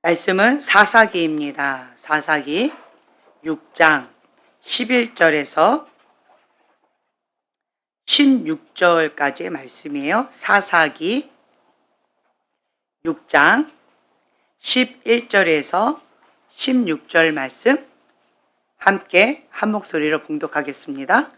말씀은 사사기입니다. 사사기 6장 11절에서 16절까지의 말씀이에요. 사사기 6장 11절에서 16절 말씀 함께 한 목소리로 봉독하겠습니다.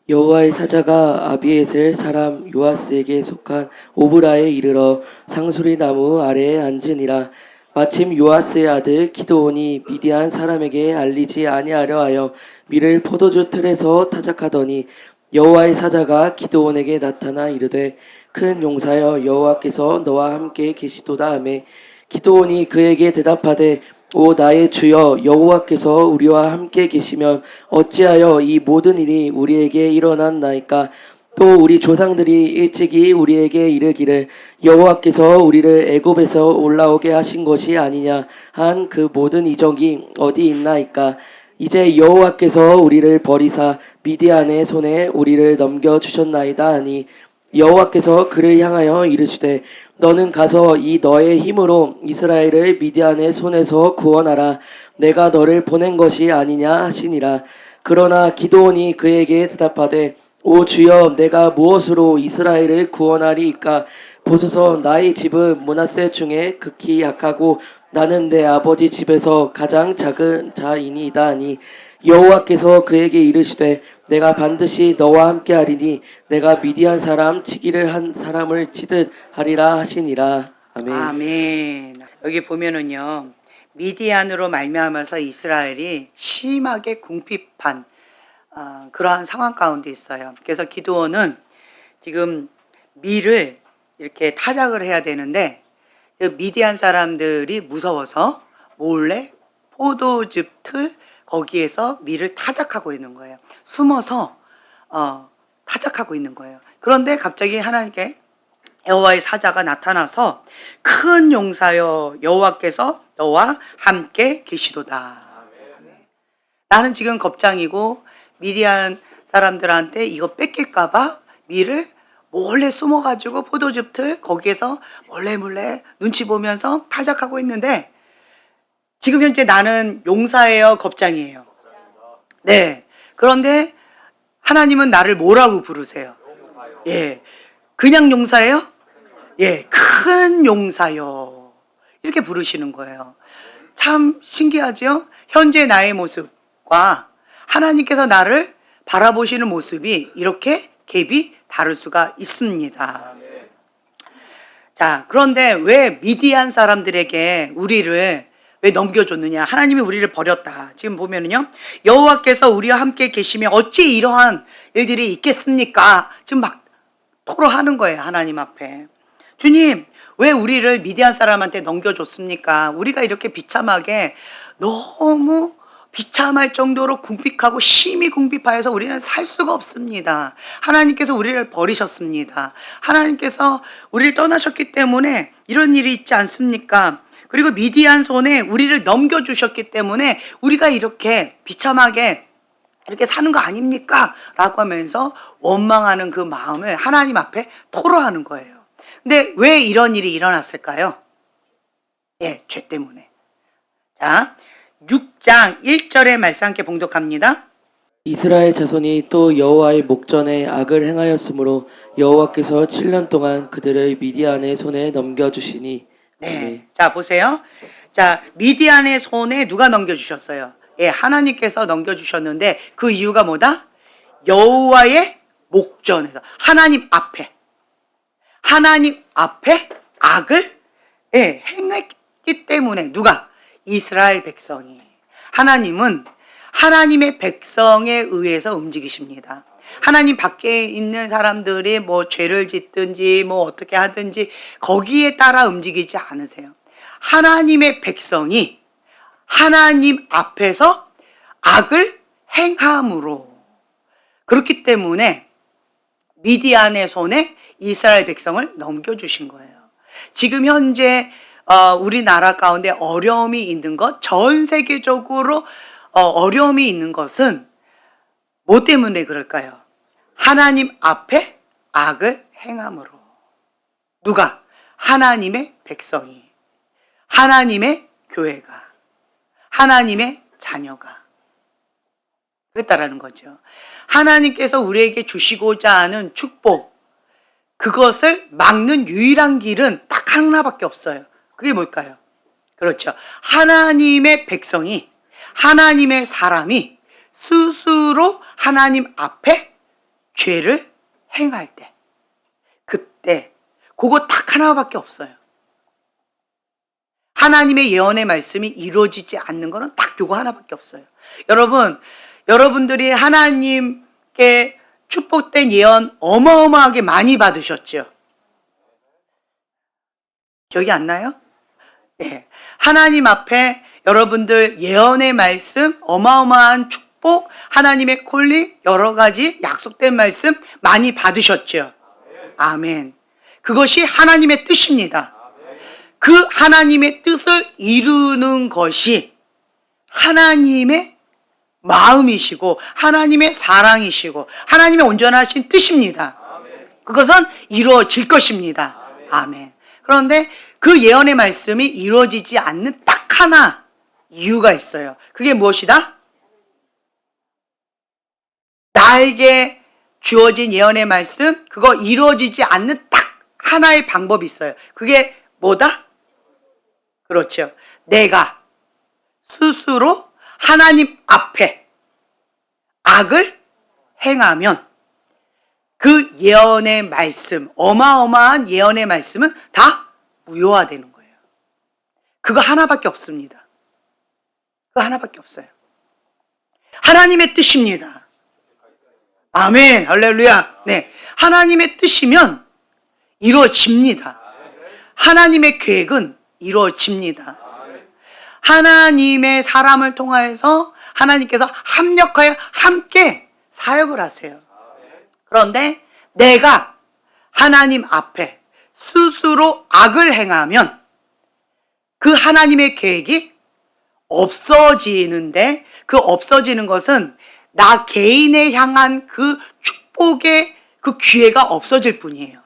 여호와의 사자가 아비에셀 사람 요아스에게 속한 오브라에 이르러 상수리 나무 아래에 앉으니라. 마침 요아스의 아들 기드온이 미디안 사람에게 알리지 아니하려 하여 밀을 포도주 틀에서 타작하더니 여호와의 사자가 기드온에게 나타나 이르되 큰 용사여 여호와께서 너와 함께 계시도다 하매 기드온이 그에게 대답하되 오 나의 주여 여호와께서 우리와 함께 계시면 어찌하여 이 모든 일이 우리에게 일어났나이까. 또 우리 조상들이 일찍이 우리에게 이르기를 여호와께서 우리를 애굽에서 올라오게 하신 것이 아니냐 한 그 모든 이적이 어디 있나이까. 이제 여호와께서 우리를 버리사 미디안의 손에 우리를 넘겨주셨나이다 하니 여호와께서 그를 향하여 이르시되 너는 가서 이 너의 힘으로 이스라엘을 미디안의 손에서 구원하라. 내가 너를 보낸 것이 아니냐 하시니라. 그러나 기드온이 그에게 대답하되 오 주여 내가 무엇으로 이스라엘을 구원하리이까. 보소서 나의 집은 므낫세 중에 극히 약하고 나는 내 아버지 집에서 가장 작은 자이니이다 하니 여호와께서 그에게 이르시되 내가 반드시 너와 함께 하리니 내가 미디안 사람 치기를 한 사람을 치듯 하리라 하시니라. 아멘. 아멘. 여기 보면은요, 미디안으로 말미암아서 이스라엘이 심하게 궁핍한 그러한 상황 가운데 있어요. 그래서 기드온은 지금 밀을 이렇게 타작을 해야 되는데 미디안 사람들이 무서워서 몰래 포도즙 틀 거기에서 밀을 타작하고 있는 거예요. 숨어서 타작하고 있는 거예요. 그런데 갑자기 하나님께 여호와의 사자가 나타나서 큰 용사여 여호와께서 너와 함께 계시도다. 나는 지금 겁장이고 미디안 사람들한테 이거 뺏길까봐 밀을 몰래 숨어가지고 포도즙 틀 거기에서 몰래 눈치 보면서 타작하고 있는데 지금 현재 나는 용사예요, 겁장이에요? 네. 그런데 하나님은 나를 뭐라고 부르세요? 예. 그냥 용사예요? 예. 큰 용사요. 이렇게 부르시는 거예요. 참 신기하죠? 현재 나의 모습과 하나님께서 나를 바라보시는 모습이 이렇게 갭이 다를 수가 있습니다. 자, 그런데 왜 미디안 사람들에게 우리를 왜 넘겨줬느냐? 하나님이 우리를 버렸다. 지금 보면은요, 여호와께서 우리와 함께 계시면 어찌 이러한 일들이 있겠습니까? 지금 막 토로하는 거예요, 하나님 앞에. 주님, 왜 우리를 미디안 사람한테 넘겨줬습니까? 우리가 이렇게 비참하게 너무 비참할 정도로 궁핍하고 심히 궁핍하여서 우리는 살 수가 없습니다. 하나님께서 우리를 버리셨습니다. 하나님께서 우리를 떠나셨기 때문에 이런 일이 있지 않습니까? 그리고 미디안 손에 우리를 넘겨주셨기 때문에 우리가 이렇게 비참하게 이렇게 사는 거 아닙니까? 라고 하면서 원망하는 그 마음을 하나님 앞에 토로하는 거예요. 근데 왜 이런 일이 일어났을까요? 예, 죄 때문에. 자, 6장 1절의 말씀 함께 봉독합니다. 이스라엘 자손이 또 여호와의 목전에 악을 행하였으므로 여호와께서 7년 동안 그들을 미디안의 손에 넘겨주시니. 네. 자, 보세요. 자, 미디안의 손에 누가 넘겨주셨어요? 예, 하나님께서 넘겨주셨는데 그 이유가 뭐다? 여호와의 목전에서 하나님 앞에 악을 행했기 때문에 누가? 이스라엘 백성이. 하나님은 하나님의 백성에 의해서 움직이십니다. 하나님 밖에 있는 사람들이 뭐 죄를 짓든지 뭐 어떻게 하든지 거기에 따라 움직이지 않으세요. 하나님의 백성이 하나님 앞에서 악을 행함으로, 그렇기 때문에 미디안의 손에 이스라엘 백성을 넘겨주신 거예요. 지금 현재 우리나라 가운데 어려움이 있는 것, 전 세계적으로 어려움이 있는 것은 뭐 때문에 그럴까요? 하나님 앞에 악을 행함으로. 누가? 하나님의 백성이. 하나님의 교회가, 하나님의 자녀가 그랬다라는 거죠. 하나님께서 우리에게 주시고자 하는 축복, 그것을 막는 유일한 길은 딱 하나밖에 없어요. 그게 뭘까요? 그렇죠. 하나님의 백성이, 하나님의 사람이 스스로 하나님 앞에 죄를 행할 때, 그때 그거 딱 하나밖에 없어요. 하나님의 예언의 말씀이 이루어지지 않는 거는 딱 요거 하나밖에 없어요. 여러분들이 하나님께 축복된 예언 어마어마하게 많이 받으셨죠? 기억이 안 나요? 네. 하나님 앞에 여러분들 예언의 말씀, 어마어마한 축복, 하나님의 콜링, 여러 가지 약속된 말씀 많이 받으셨죠? 아멘. 그것이 하나님의 뜻입니다. 그 하나님의 뜻을 이루는 것이 하나님의 마음이시고 하나님의 사랑이시고 하나님의 온전하신 뜻입니다. 그것은 이루어질 것입니다. 아멘. 그런데 그 예언의 말씀이 이루어지지 않는 딱 하나 이유가 있어요. 그게 무엇이다? 나에게 주어진 예언의 말씀, 그거 이루어지지 않는 딱 하나의 방법이 있어요. 그게 뭐다? 그렇죠. 내가 스스로 하나님 앞에 악을 행하면 그 예언의 말씀, 어마어마한 예언의 말씀은 다 무효화되는 거예요. 그거 하나밖에 없습니다. 그거 하나밖에 없어요. 하나님의 뜻입니다. 아멘, 할렐루야. 네, 하나님의 뜻이면 이루어집니다. 하나님의 계획은 이루어집니다. 하나님의 사람을 통하여서 하나님께서 합력하여 함께 사역을 하세요. 그런데 내가 하나님 앞에 스스로 악을 행하면 그 하나님의 계획이 없어지는데, 그 없어지는 것은 나 개인에 향한 그 축복의 그 기회가 없어질 뿐이에요.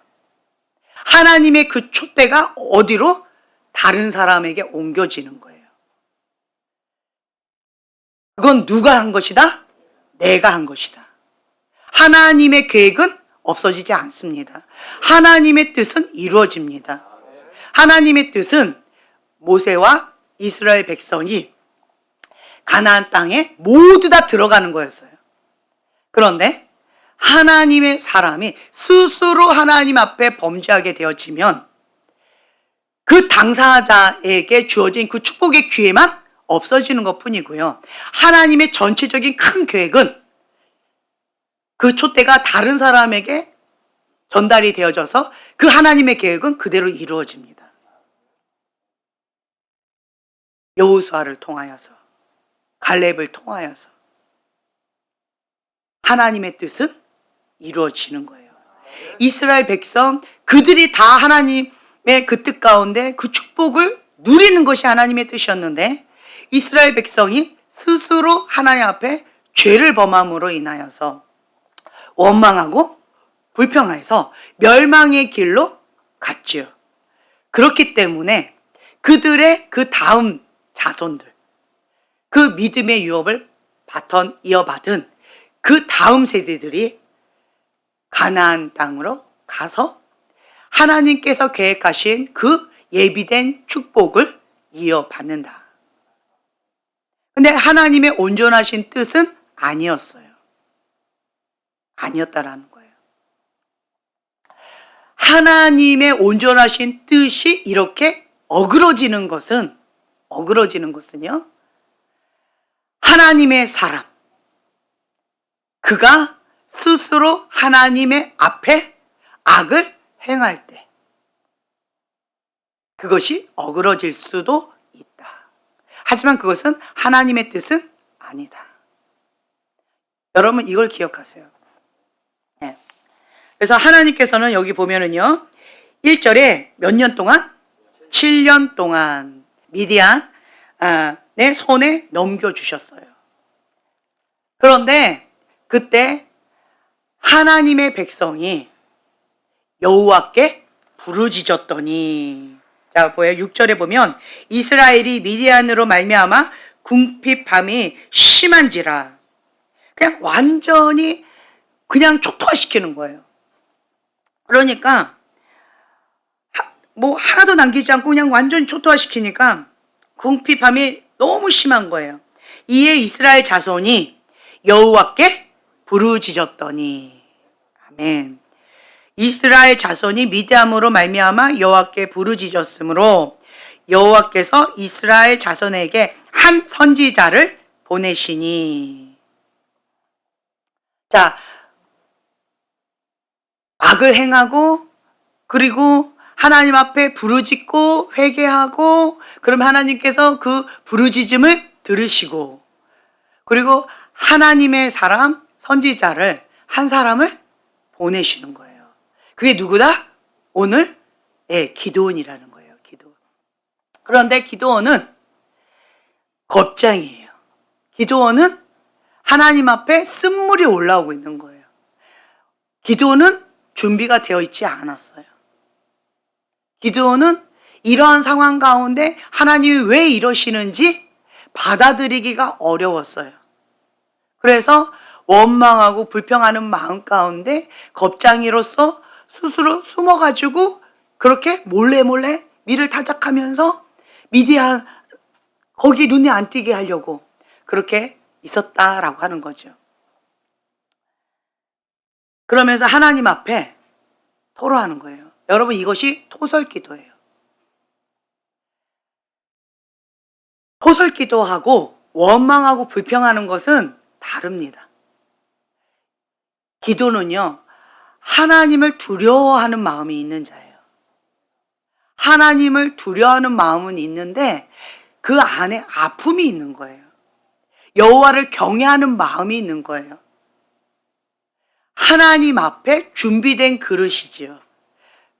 하나님의 그 촛대가 어디로? 다른 사람에게 옮겨지는 거예요. 그건 누가 한 것이다? 내가 한 것이다. 하나님의 계획은 없어지지 않습니다. 하나님의 뜻은 이루어집니다. 하나님의 뜻은 모세와 이스라엘 백성이 가나안 땅에 모두 다 들어가는 거였어요. 그런데 하나님의 사람이 스스로 하나님 앞에 범죄하게 되어지면 그 당사자에게 주어진 그 축복의 기회만 없어지는 것 뿐이고요. 하나님의 전체적인 큰 계획은 그 촛대가 다른 사람에게 전달이 되어져서 그 하나님의 계획은 그대로 이루어집니다. 여호수아를 통하여서, 갈렙을 통하여서 하나님의 뜻은 이루어지는 거예요. 이스라엘 백성, 그들이 다 하나님의 그 뜻 가운데 그 축복을 누리는 것이 하나님의 뜻이었는데, 이스라엘 백성이 스스로 하나님 앞에 죄를 범함으로 인하여서 원망하고 불평해서 멸망의 길로 갔지요. 그렇기 때문에 그들의 그 다음 자손들, 그 믿음의 유업을 바ton 이어받은 그 다음 세대들이 가나안 땅으로 가서 하나님께서 계획하신 그 예비된 축복을 이어받는다. 근데 하나님의 온전하신 뜻은 아니었어요. 아니었다라는 거예요. 하나님의 온전하신 뜻이 이렇게 어그러지는 것은요, 하나님의 사람, 그가 스스로 하나님의 앞에 악을 행할 때 그것이 어그러질 수도 있다. 하지만 그것은 하나님의 뜻은 아니다. 여러분 이걸 기억하세요. 네. 그래서 하나님께서는 여기 보면은요, 1절에 몇 년 동안? 7년 동안 미디안 내 손에 넘겨주셨어요. 그런데 그때 하나님의 백성이 여호와께 부르짖었더니 자, 보여요. 6절에 보면 이스라엘이 미디안으로 말미암아 궁핍함이 심한지라. 그냥 완전히 그냥 촉토화시키는 거예요. 그러니까 뭐 하나도 남기지 않고 그냥 완전히 촉토화시키니까 궁핍함이 너무 심한 거예요. 이에 이스라엘 자손이 여호와께 부르짖었더니, 아멘. 이스라엘 자손이 미디안으로 말미암아 여호와께 부르짖었으므로 여호와께서 이스라엘 자손에게 한 선지자를 보내시니. 자, 악을 행하고 그리고 하나님 앞에 부르짖고 회개하고, 그럼 하나님께서 그 부르짖음을 들으시고, 그리고 하나님의 사람 선지자를 한 사람을 보내시는 거예요. 그게 누구다? 오늘 기드온이라는 거예요. 기드온. 그런데 기드온은 겁쟁이에요. 기드온은 하나님 앞에 쓴물이 올라오고 있는 거예요. 기드온은 준비가 되어 있지 않았어요. 기드온은 이러한 상황 가운데 하나님이 왜 이러시는지 받아들이기가 어려웠어요. 그래서 원망하고 불평하는 마음 가운데 겁쟁이로서 스스로 숨어가지고 그렇게 몰래 밀을 타작하면서 미디안 거기 눈에 안 띄게 하려고 그렇게 있었다라고 하는 거죠. 그러면서 하나님 앞에 토로하는 거예요. 여러분, 이것이 토설기도예요. 토설기도하고 원망하고 불평하는 것은 다릅니다. 기도는요, 하나님을 두려워하는 마음이 있는 자예요. 하나님을 두려워하는 마음은 있는데 그 안에 아픔이 있는 거예요. 여호와를 경외하는 마음이 있는 거예요. 하나님 앞에 준비된 그릇이지요.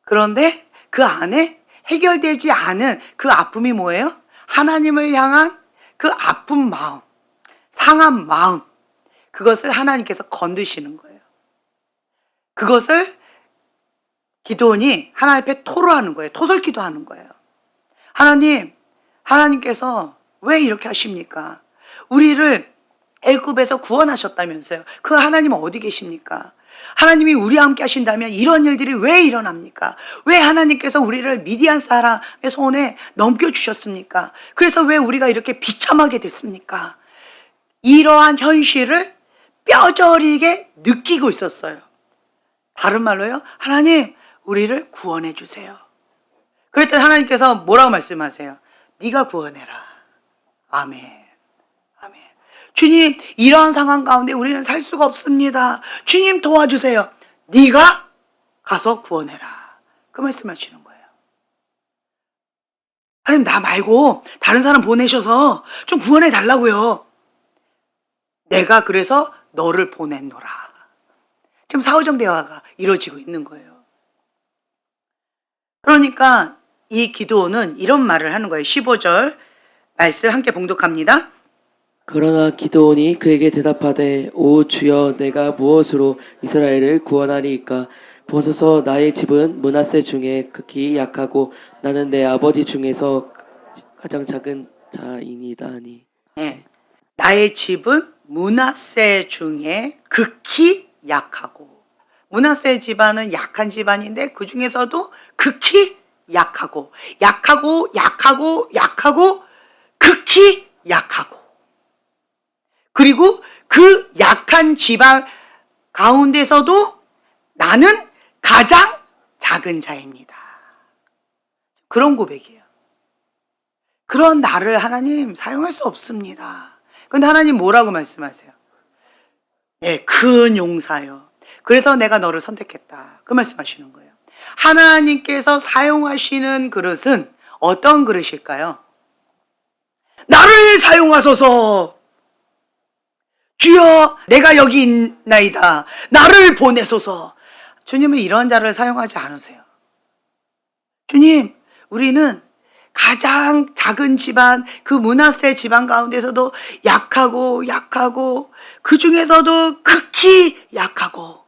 그런데 그 안에 해결되지 않은 그 아픔이 뭐예요? 하나님을 향한 그 아픈 마음, 상한 마음, 그것을 하나님께서 건드시는 거예요. 그것을 기드온이 하나님 앞에 토로하는 거예요. 토설기도 하는 거예요. 하나님께서 왜 이렇게 하십니까? 우리를 애굽에서 구원하셨다면서요. 그 하나님은 어디 계십니까? 하나님이 우리와 함께 하신다면 이런 일들이 왜 일어납니까? 왜 하나님께서 우리를 미디안 사람의 손에 넘겨주셨습니까? 그래서 왜 우리가 이렇게 비참하게 됐습니까? 이러한 현실을 뼈저리게 느끼고 있었어요. 다른 말로요, 하나님, 우리를 구원해 주세요. 그랬더니 하나님께서 뭐라고 말씀하세요? 네가 구원해라. 아멘. 아멘. 주님, 이러한 상황 가운데 우리는 살 수가 없습니다. 주님 도와주세요. 네가 가서 구원해라. 그 말씀하시는 거예요. 하나님, 나 말고 다른 사람 보내셔서 좀 구원해 달라고요. 내가 그래서 너를 보냈노라. 지금 사후정 대화가 이루어지고 있는 거예요. 그러니까 이 기드온은 이런 말을 하는 거예요. 15절 말씀 함께 봉독합니다. 그러나 기드온이 그에게 대답하되 오 주여 내가 무엇으로 이스라엘을 구원하리이까 보소서 나의 집은 므낫세 중에 극히 약하고 나는 내 아버지 중에서 가장 작은 자이니다니. 네. 나의 집은 므낫세 중에 극히 약하고, 므낫세 집안은 약한 집안인데 그 중에서도 극히 약하고 극히 약하고, 그리고 그 약한 집안 가운데서도 나는 가장 작은 자입니다. 그런 고백이에요. 그런 나를 하나님 사용할 수 없습니다. 그런데 하나님 뭐라고 말씀하세요? 예, 큰 용사요. 그래서 내가 너를 선택했다. 그 말씀하시는 거예요. 하나님께서 사용하시는 그릇은 어떤 그릇일까요? 나를 사용하소서. 주여, 내가 여기 있나이다. 나를 보내소서. 주님은 이런 자를 사용하지 않으세요. 주님, 우리는 가장 작은 집안, 그 므낫세 집안 가운데서도 약하고 그 중에서도 극히 약하고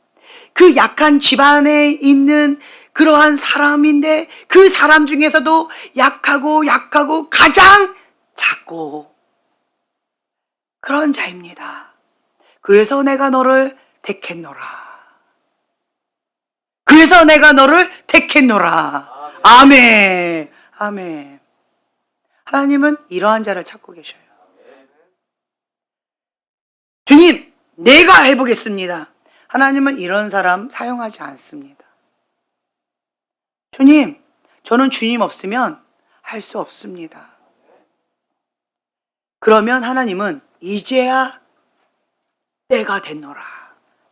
그 약한 집안에 있는 그러한 사람인데 그 사람 중에서도 약하고 가장 작고 그런 자입니다. 그래서 내가 너를 택했노라. 그래서 내가 너를 택했노라. 아멘. 아멘. 하나님은 이러한 자를 찾고 계셔요. 주님, 내가 해보겠습니다. 하나님은 이런 사람 사용하지 않습니다. 주님, 저는 주님 없으면 할 수 없습니다. 그러면 하나님은 이제야 때가 됐노라.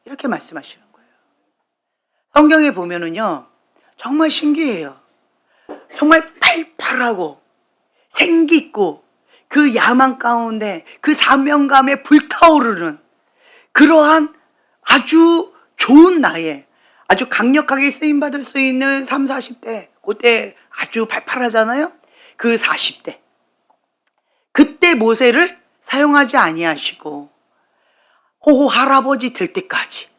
이렇게 말씀하시는 거예요. 성경에 보면은요, 정말 신기해요. 정말 팔팔하고 생기있고 그 야망 가운데 그 사명감에 불타오르는 그러한 아주 좋은 나이에 아주 강력하게 쓰임받을 수 있는 30, 40대 그때 아주 팔팔하잖아요. 그 40대 그때 모세를 사용하지 아니하시고 호호 할아버지 될 때까지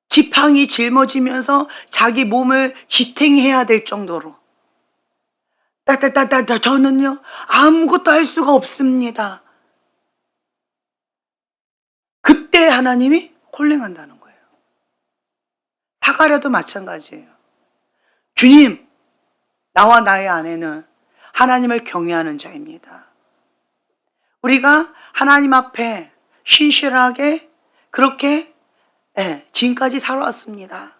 지팡이 짊어지면서 자기 몸을 지탱해야 될 정도로 저는요 아무것도 할 수가 없습니다. 그때 하나님이 콜링한다는 거예요. 사가랴도 마찬가지예요. 주님, 나와 나의 아내는 하나님을 경외하는 자입니다. 우리가 하나님 앞에 신실하게 그렇게 지금까지 살아왔습니다.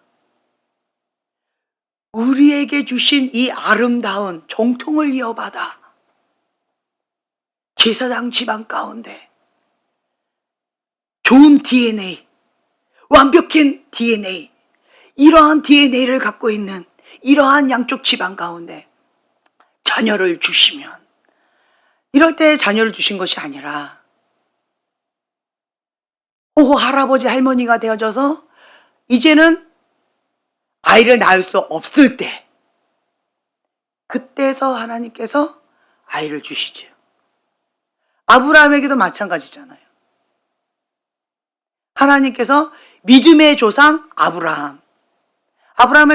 우리에게 주신 이 아름다운 정통을 이어받아 제사장 집안 가운데 좋은 DNA, 완벽한 DNA, 이러한 DNA를 갖고 있는 이러한 양쪽 집안 가운데 자녀를 주시면 이럴 때 자녀를 주신 것이 아니라 호호 할아버지 할머니가 되어져서 이제는 아이를 낳을 수 없을 때 그때서 하나님께서 아이를 주시죠. 아브라함에게도 마찬가지잖아요. 하나님께서 믿음의 조상 아브라함을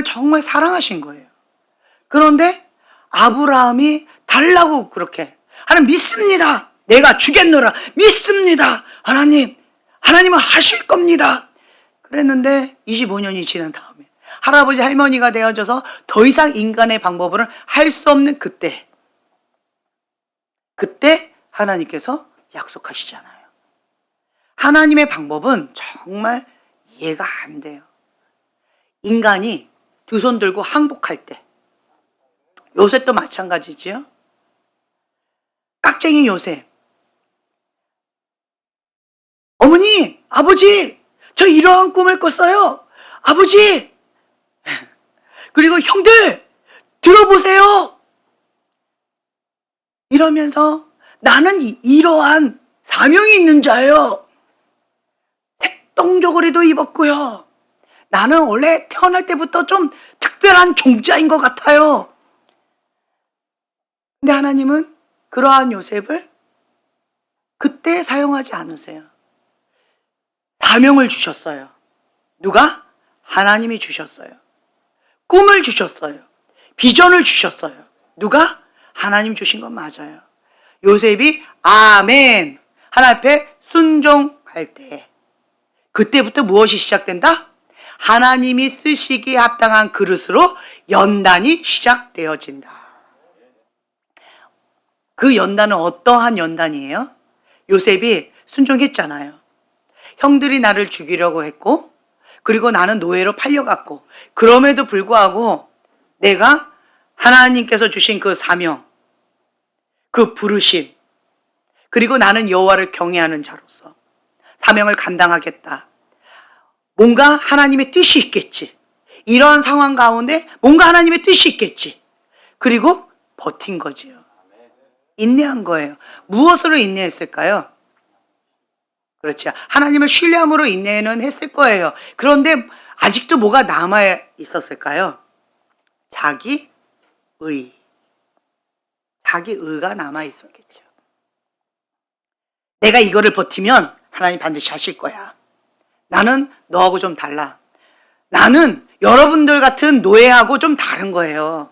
정말 사랑하신 거예요. 그런데 아브라함이 달라고 그렇게 하나님 믿습니다. 내가 주겠노라. 믿습니다. 하나님은 하실 겁니다. 그랬는데 25년이 지난 다음에 할아버지 할머니가 되어져서 더 이상 인간의 방법으로는 할 수 없는 그때 하나님께서 약속하시잖아요. 하나님의 방법은 정말 이해가 안 돼요. 인간이 두 손 들고 항복할 때 요셉도 마찬가지지요. 깍쟁이 요셉. 어머니, 아버지, 저 이러한 꿈을 꿨어요. 아버지. 그리고 형들, 들어보세요. 이러면서 나는 이러한 사명이 있는 자예요. 색동저고리도 입었고요. 나는 원래 태어날 때부터 좀 특별한 종자인 것 같아요. 근데 하나님은 그러한 요셉을 그때 사용하지 않으세요. 사명을 주셨어요. 누가? 하나님이 주셨어요. 꿈을 주셨어요. 비전을 주셨어요. 누가? 하나님 주신 건 맞아요. 요셉이 아멘 하나님 앞에 순종할 때 그때부터 무엇이 시작된다? 하나님이 쓰시기에 합당한 그릇으로 연단이 시작되어진다. 그 연단은 어떠한 연단이에요? 요셉이 순종했잖아요. 형들이 나를 죽이려고 했고 그리고 나는 노예로 팔려갔고 그럼에도 불구하고 내가 하나님께서 주신 그 사명, 그 부르심, 그리고 나는 여호와를 경외하는 자로서 사명을 감당하겠다. 뭔가 하나님의 뜻이 있겠지. 이런 상황 가운데 뭔가 하나님의 뜻이 있겠지. 그리고 버틴 거지요. 인내한 거예요. 무엇으로 인내했을까요? 그렇죠. 하나님을 신뢰함으로 인내는 했을 거예요. 그런데 아직도 뭐가 남아 있었을까요? 자기의가 남아 있었겠죠. 내가 이거를 버티면 하나님 반드시 하실 거야. 나는 너하고 좀 달라. 나는 여러분들 같은 노예하고 좀 다른 거예요.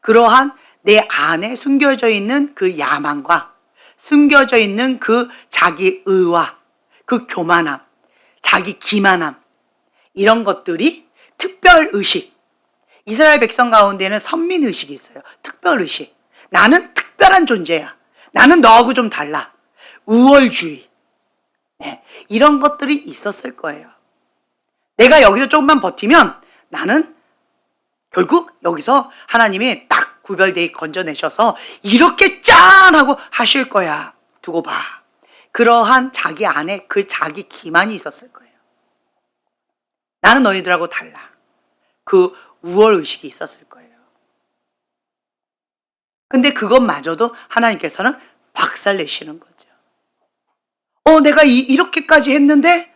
그러한 내 안에 숨겨져 있는 그 야망과 숨겨져 있는 그 자기 의와 그 교만함, 자기 기만함, 이런 것들이 특별의식, 이스라엘 백성 가운데는 선민의식이 있어요. 특별의식. 나는 특별한 존재야. 나는 너하고 좀 달라. 우월주의. 네, 이런 것들이 있었을 거예요. 내가 여기서 조금만 버티면 나는 결국 여기서 하나님이 딱 구별되게 건져내셔서 이렇게 짠! 하고 하실 거야. 두고 봐. 그러한 자기 안에 그 자기 기만이 있었을 거예요. 나는 너희들하고 달라. 그 우월의식이 있었을 거예요. 근데 그것마저도 하나님께서는 박살내시는 거죠. 내가 이렇게까지 했는데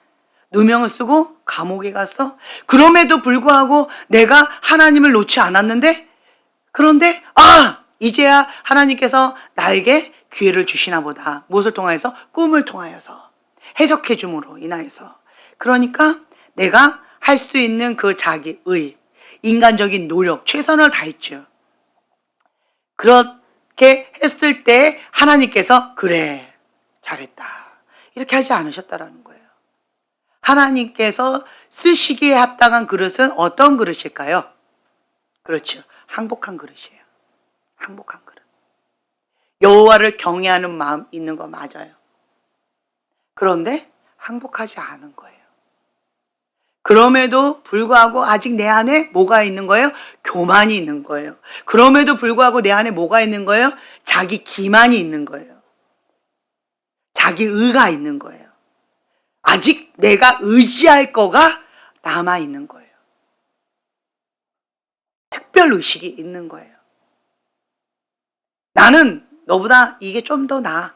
누명을 쓰고 감옥에 갔어? 그럼에도 불구하고 내가 하나님을 놓지 않았는데, 그런데 이제야 하나님께서 나에게 기회를 주시나 보다. 무엇을 통하여서? 꿈을 통하여서, 해석해 줌으로 인하여서. 그러니까 내가 할 수 있는 그 자기의 인간적인 노력, 최선을 다했죠. 그렇게 했을 때 하나님께서 그래, 잘했다, 이렇게 하지 않으셨다라는 거예요. 하나님께서 쓰시기에 합당한 그릇은 어떤 그릇일까요? 그렇죠. 항복한 그릇이에요. 항복한 그릇. 여호와를 경외하는 마음 있는 거 맞아요. 그런데 항복하지 않은 거예요. 그럼에도 불구하고 아직 내 안에 뭐가 있는 거예요? 교만이 있는 거예요. 그럼에도 불구하고 내 안에 뭐가 있는 거예요? 자기 기만이 있는 거예요. 자기 의가 있는 거예요. 아직 내가 의지할 거가 남아 있는 거예요. 특별 의식이 있는 거예요. 나는 너보다 이게 좀 더 나아.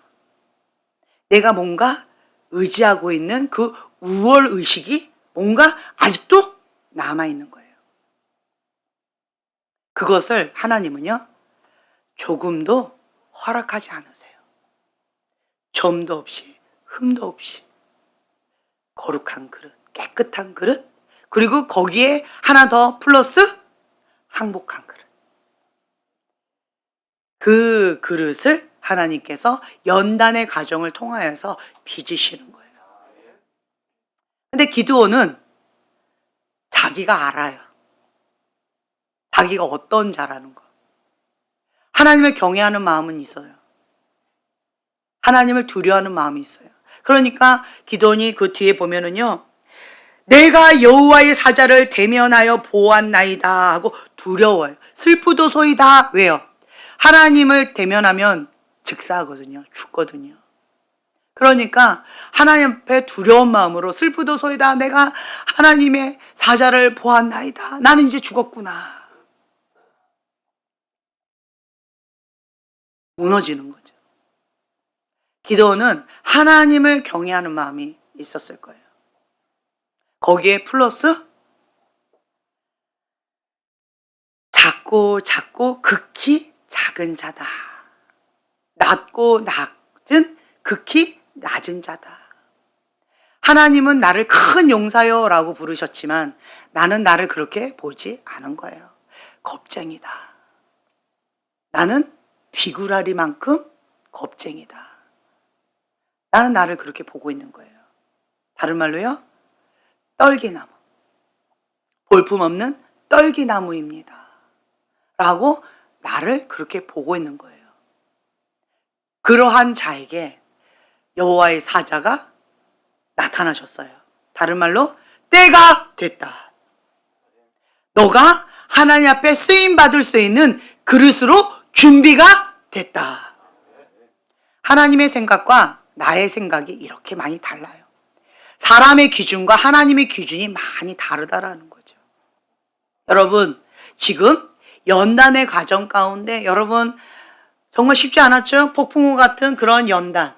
내가 뭔가 의지하고 있는 그 우월 의식이 뭔가 아직도 남아 있는 거예요. 그것을 하나님은요, 조금도 허락하지 않으세요. 점도 없이, 흠도 없이, 거룩한 그릇, 깨끗한 그릇, 그리고 거기에 하나 더 플러스 항복한 그릇. 그 그릇을 하나님께서 연단의 과정을 통하여서 빚으시는 거예요. 근데 기드온은 자기가 알아요. 자기가 어떤 자라는 거. 하나님을 경외하는 마음은 있어요. 하나님을 두려워하는 마음이 있어요. 그러니까 기드온이 그 뒤에 보면은요, 내가 여호와의 사자를 대면하여 보았나이다 하고 두려워요. 슬프도소이다. 왜요? 하나님을 대면하면 즉사하거든요. 죽거든요. 그러니까 하나님 앞에 두려운 마음으로 슬프도소이다. 내가 하나님의 사자를 보았나이다. 나는 이제 죽었구나. 무너지는 거죠. 기드온은 하나님을 경외하는 마음이 있었을 거예요. 거기에 플러스 작고 극히 작은 자다. 낮고 낮은 극히 낮은 자다. 하나님은 나를 큰 용사요 라고 부르셨지만 나는 나를 그렇게 보지 않은 거예요. 겁쟁이다. 나는 비구라리만큼 겁쟁이다. 나는 나를 그렇게 보고 있는 거예요. 다른 말로요, 떨기나무. 볼품없는 떨기나무입니다. 라고 나를 그렇게 보고 있는 거예요. 그러한 자에게 여호와의 사자가 나타나셨어요. 다른 말로 때가 됐다. 너가 하나님 앞에 쓰임받을 수 있는 그릇으로 준비가 됐다. 하나님의 생각과 나의 생각이 이렇게 많이 달라요. 사람의 기준과 하나님의 기준이 많이 다르다라는 거죠. 여러분, 지금 연단의 과정 가운데 여러분 정말 쉽지 않았죠? 폭풍우 같은 그런 연단,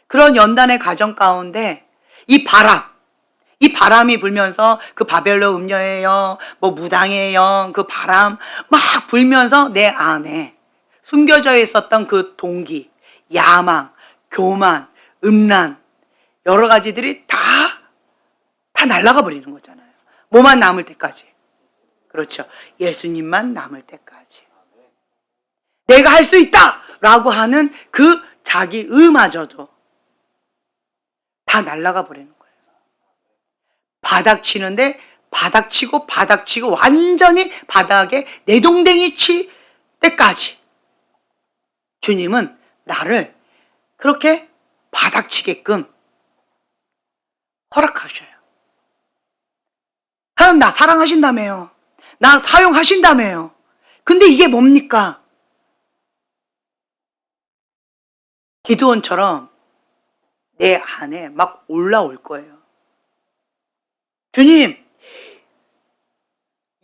그런 연단의 과정 가운데 이 바람이 불면서 그 바벨론 음녀의 영, 무당의 영, 그 바람 막 불면서 내 안에 숨겨져 있었던 그 동기, 야망, 교만, 음란, 여러 가지들이 다 날아가 버리는 거잖아요. 뭐만 남을 때까지. 그렇죠. 예수님만 남을 때까지. 내가 할 수 있다! 라고 하는 그 자기 의마저도 다 날아가 버리는 거예요. 바닥 치는데 바닥 치고 완전히 바닥에 내동댕이 칠 때까지 주님은 나를 그렇게 바닥 치게끔 허락하셔요. 하나님 나 사랑하신다며요. 나 사용하신다며요. 근데 이게 뭡니까? 기드온처럼 내 안에 막 올라올 거예요. 주님,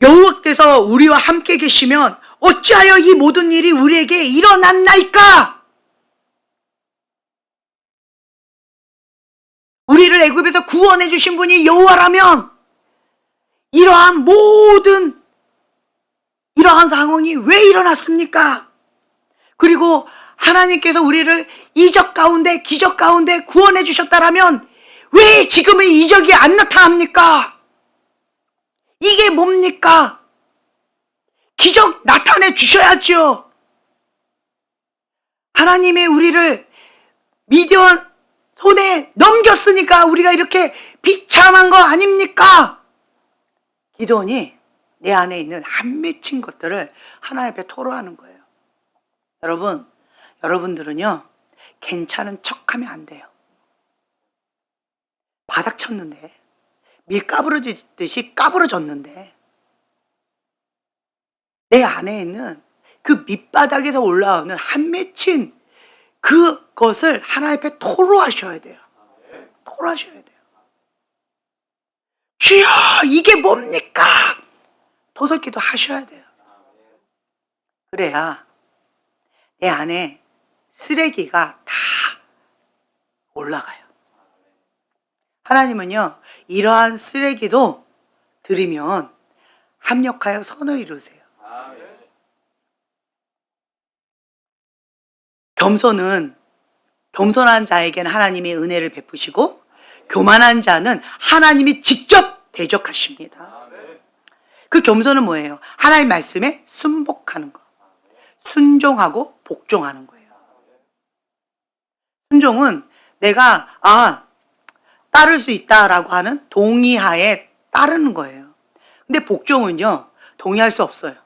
여호와께서 우리와 함께 계시면 어찌하여 이 모든 일이 우리에게 일어났나이까? 우리를 애굽에서 구원해 주신 분이 여호와라면 이러한 상황이 왜 일어났습니까? 그리고 하나님께서 우리를 이적 가운데 기적 가운데 구원해 주셨다라면 왜 지금의 이적이 안 나타납니까? 이게 뭡니까? 기적 나타내 주셔야죠. 하나님이 우리를 미디안 손에 넘겼으니까 우리가 이렇게 비참한 거 아닙니까? 기드온이 내 안에 있는 한 맺힌 것들을 하나님 앞에 토로하는 거예요. 여러분들은요, 괜찮은 척하면 안 돼요. 바닥 쳤는데, 밀 까부러지듯이 까부러졌는데, 내 안에 있는 그 밑바닥에서 올라오는 한 맺힌 그것을 하나님 앞에 토로하셔야 돼요. 토로하셔야 돼요. 주여, 이게 뭡니까? 도덕기도 하셔야 돼요. 그래야 내 안에 쓰레기가 다 올라가요. 하나님은요, 이러한 쓰레기도 들이면 합력하여 선을 이루세요. 겸손한 자에게는 하나님이 은혜를 베푸시고 교만한 자는 하나님이 직접 대적하십니다. 그 겸손은 뭐예요? 하나님 말씀에 순복하는 거. 순종하고 복종하는 거예요. 순종은 내가 따를 수 있다라고 하는 동의하에 따르는 거예요. 근데 복종은요, 동의할 수 없어요.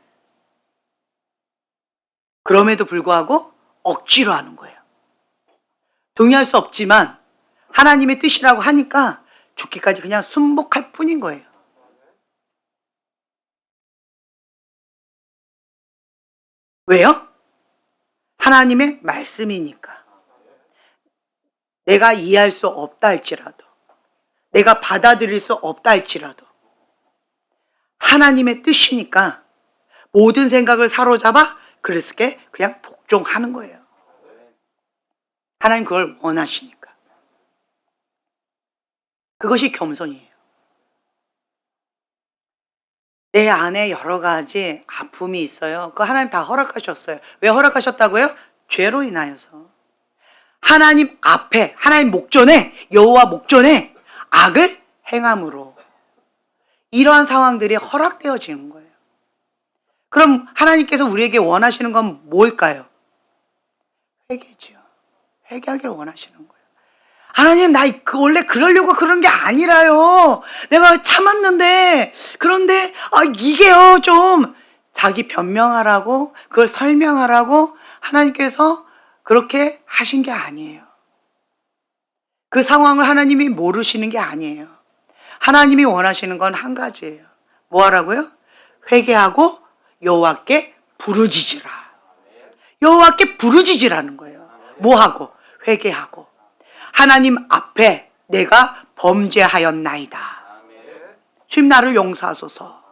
그럼에도 불구하고 억지로 하는 거예요. 동의할 수 없지만 하나님의 뜻이라고 하니까 죽기까지 그냥 순복할 뿐인 거예요. 왜요? 하나님의 말씀이니까. 내가 이해할 수 없다 할지라도, 내가 받아들일 수 없다 할지라도 하나님의 뜻이니까 모든 생각을 사로잡아 그렇게 그냥 복종하는 거예요. 하나님 그걸 원하시니까. 그것이 겸손이에요. 내 안에 여러 가지 아픔이 있어요. 그거 하나님 다 허락하셨어요. 왜 허락하셨다고요? 죄로 인하여서. 하나님 앞에, 하나님 목전에, 여호와 목전에 악을 행함으로 이러한 상황들이 허락되어지는 거예요. 그럼 하나님께서 우리에게 원하시는 건 뭘까요? 회개죠. 회개하기를 원하시는 거예요. 하나님, 나 원래 그러려고 그런 게 아니라요. 내가 참았는데, 그런데 이게요, 좀 자기 변명하라고, 그걸 설명하라고 하나님께서 그렇게 하신 게 아니에요. 그 상황을 하나님이 모르시는 게 아니에요. 하나님이 원하시는 건 한 가지예요. 뭐 하라고요? 회개하고 여호와께 부르짖으라. 여호와께 부르짖으라는 거예요. 뭐 하고? 회개하고. 하나님 앞에 내가 범죄하였나이다. 주님 나를 용서하소서.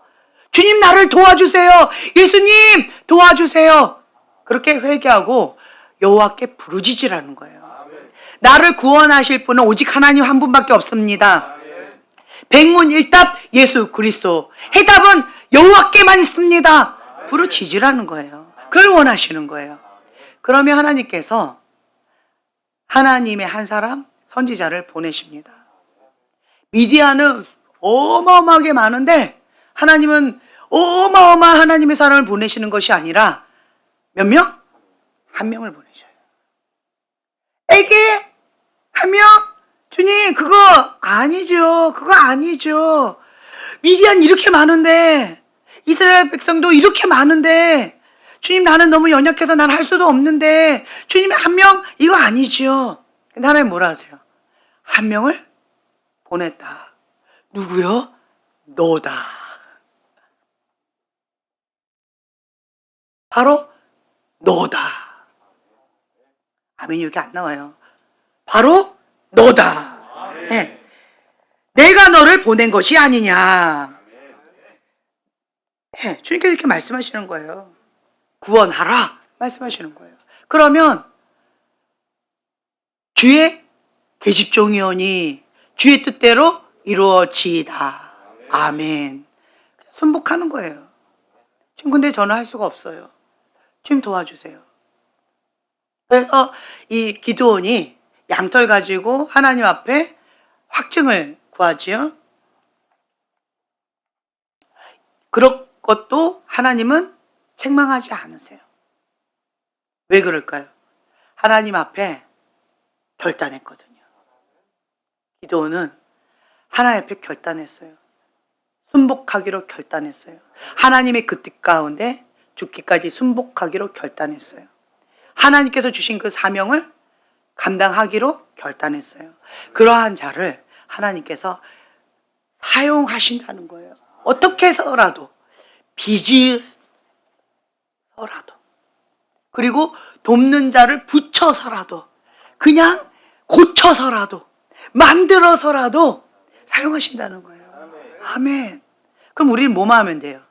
주님 나를 도와주세요. 예수님 도와주세요. 그렇게 회개하고 여호와께 부르짖으라는 거예요. 나를 구원하실 분은 오직 하나님 한 분밖에 없습니다. 백문일답 예수 그리스도. 해답은 여호와께만 있습니다. 부르짖으라는 거예요. 그걸 원하시는 거예요. 그러면 하나님께서 하나님의 한 사람 선지자를 보내십니다. 미디안은 어마어마하게 많은데 하나님은 어마어마한 하나님의 사람을 보내시는 것이 아니라 몇 명? 한 명을 보내셔요. 에게 한 명? 주님 그거 아니죠. 그거 아니죠. 미디안 이렇게 많은데 이스라엘 백성도 이렇게 많은데 주님 나는 너무 연약해서 난 할 수도 없는데 주님이 한 명? 이거 아니죠. 근데 하나님 뭐라 하세요? 한 명을 보냈다. 누구요? 너다. 바로 너다. 아멘이 여기 안 나와요. 바로 너다. 네. 내가 너를 보낸 것이 아니냐. 네. 주님께서 이렇게 말씀하시는 거예요. 구원하라 말씀하시는 거예요. 그러면 주의 계집종이오니 주의 뜻대로 이루어지이다. 아멘. 순복하는 거예요. 지금 근데 저는 할 수가 없어요. 주님 도와주세요. 그래서 이 기드온이 양털 가지고 하나님 앞에 확증을 구하지요. 그런 것도 하나님은 책망하지 않으세요. 왜 그럴까요? 하나님 앞에 결단했거든요. 기드온은 하나님 앞에 결단했어요. 순복하기로 결단했어요. 하나님의 그 뜻 가운데 죽기까지 순복하기로 결단했어요. 하나님께서 주신 그 사명을 감당하기로 결단했어요. 그러한 자를 하나님께서 사용하신다는 거예요. 어떻게 해서라도 빚어서라도 그리고 돕는 자를 붙여서라도 그냥 고쳐서라도 만들어서라도 사용하신다는 거예요. 아멘. 그럼 우리는 뭐만 하면 돼요?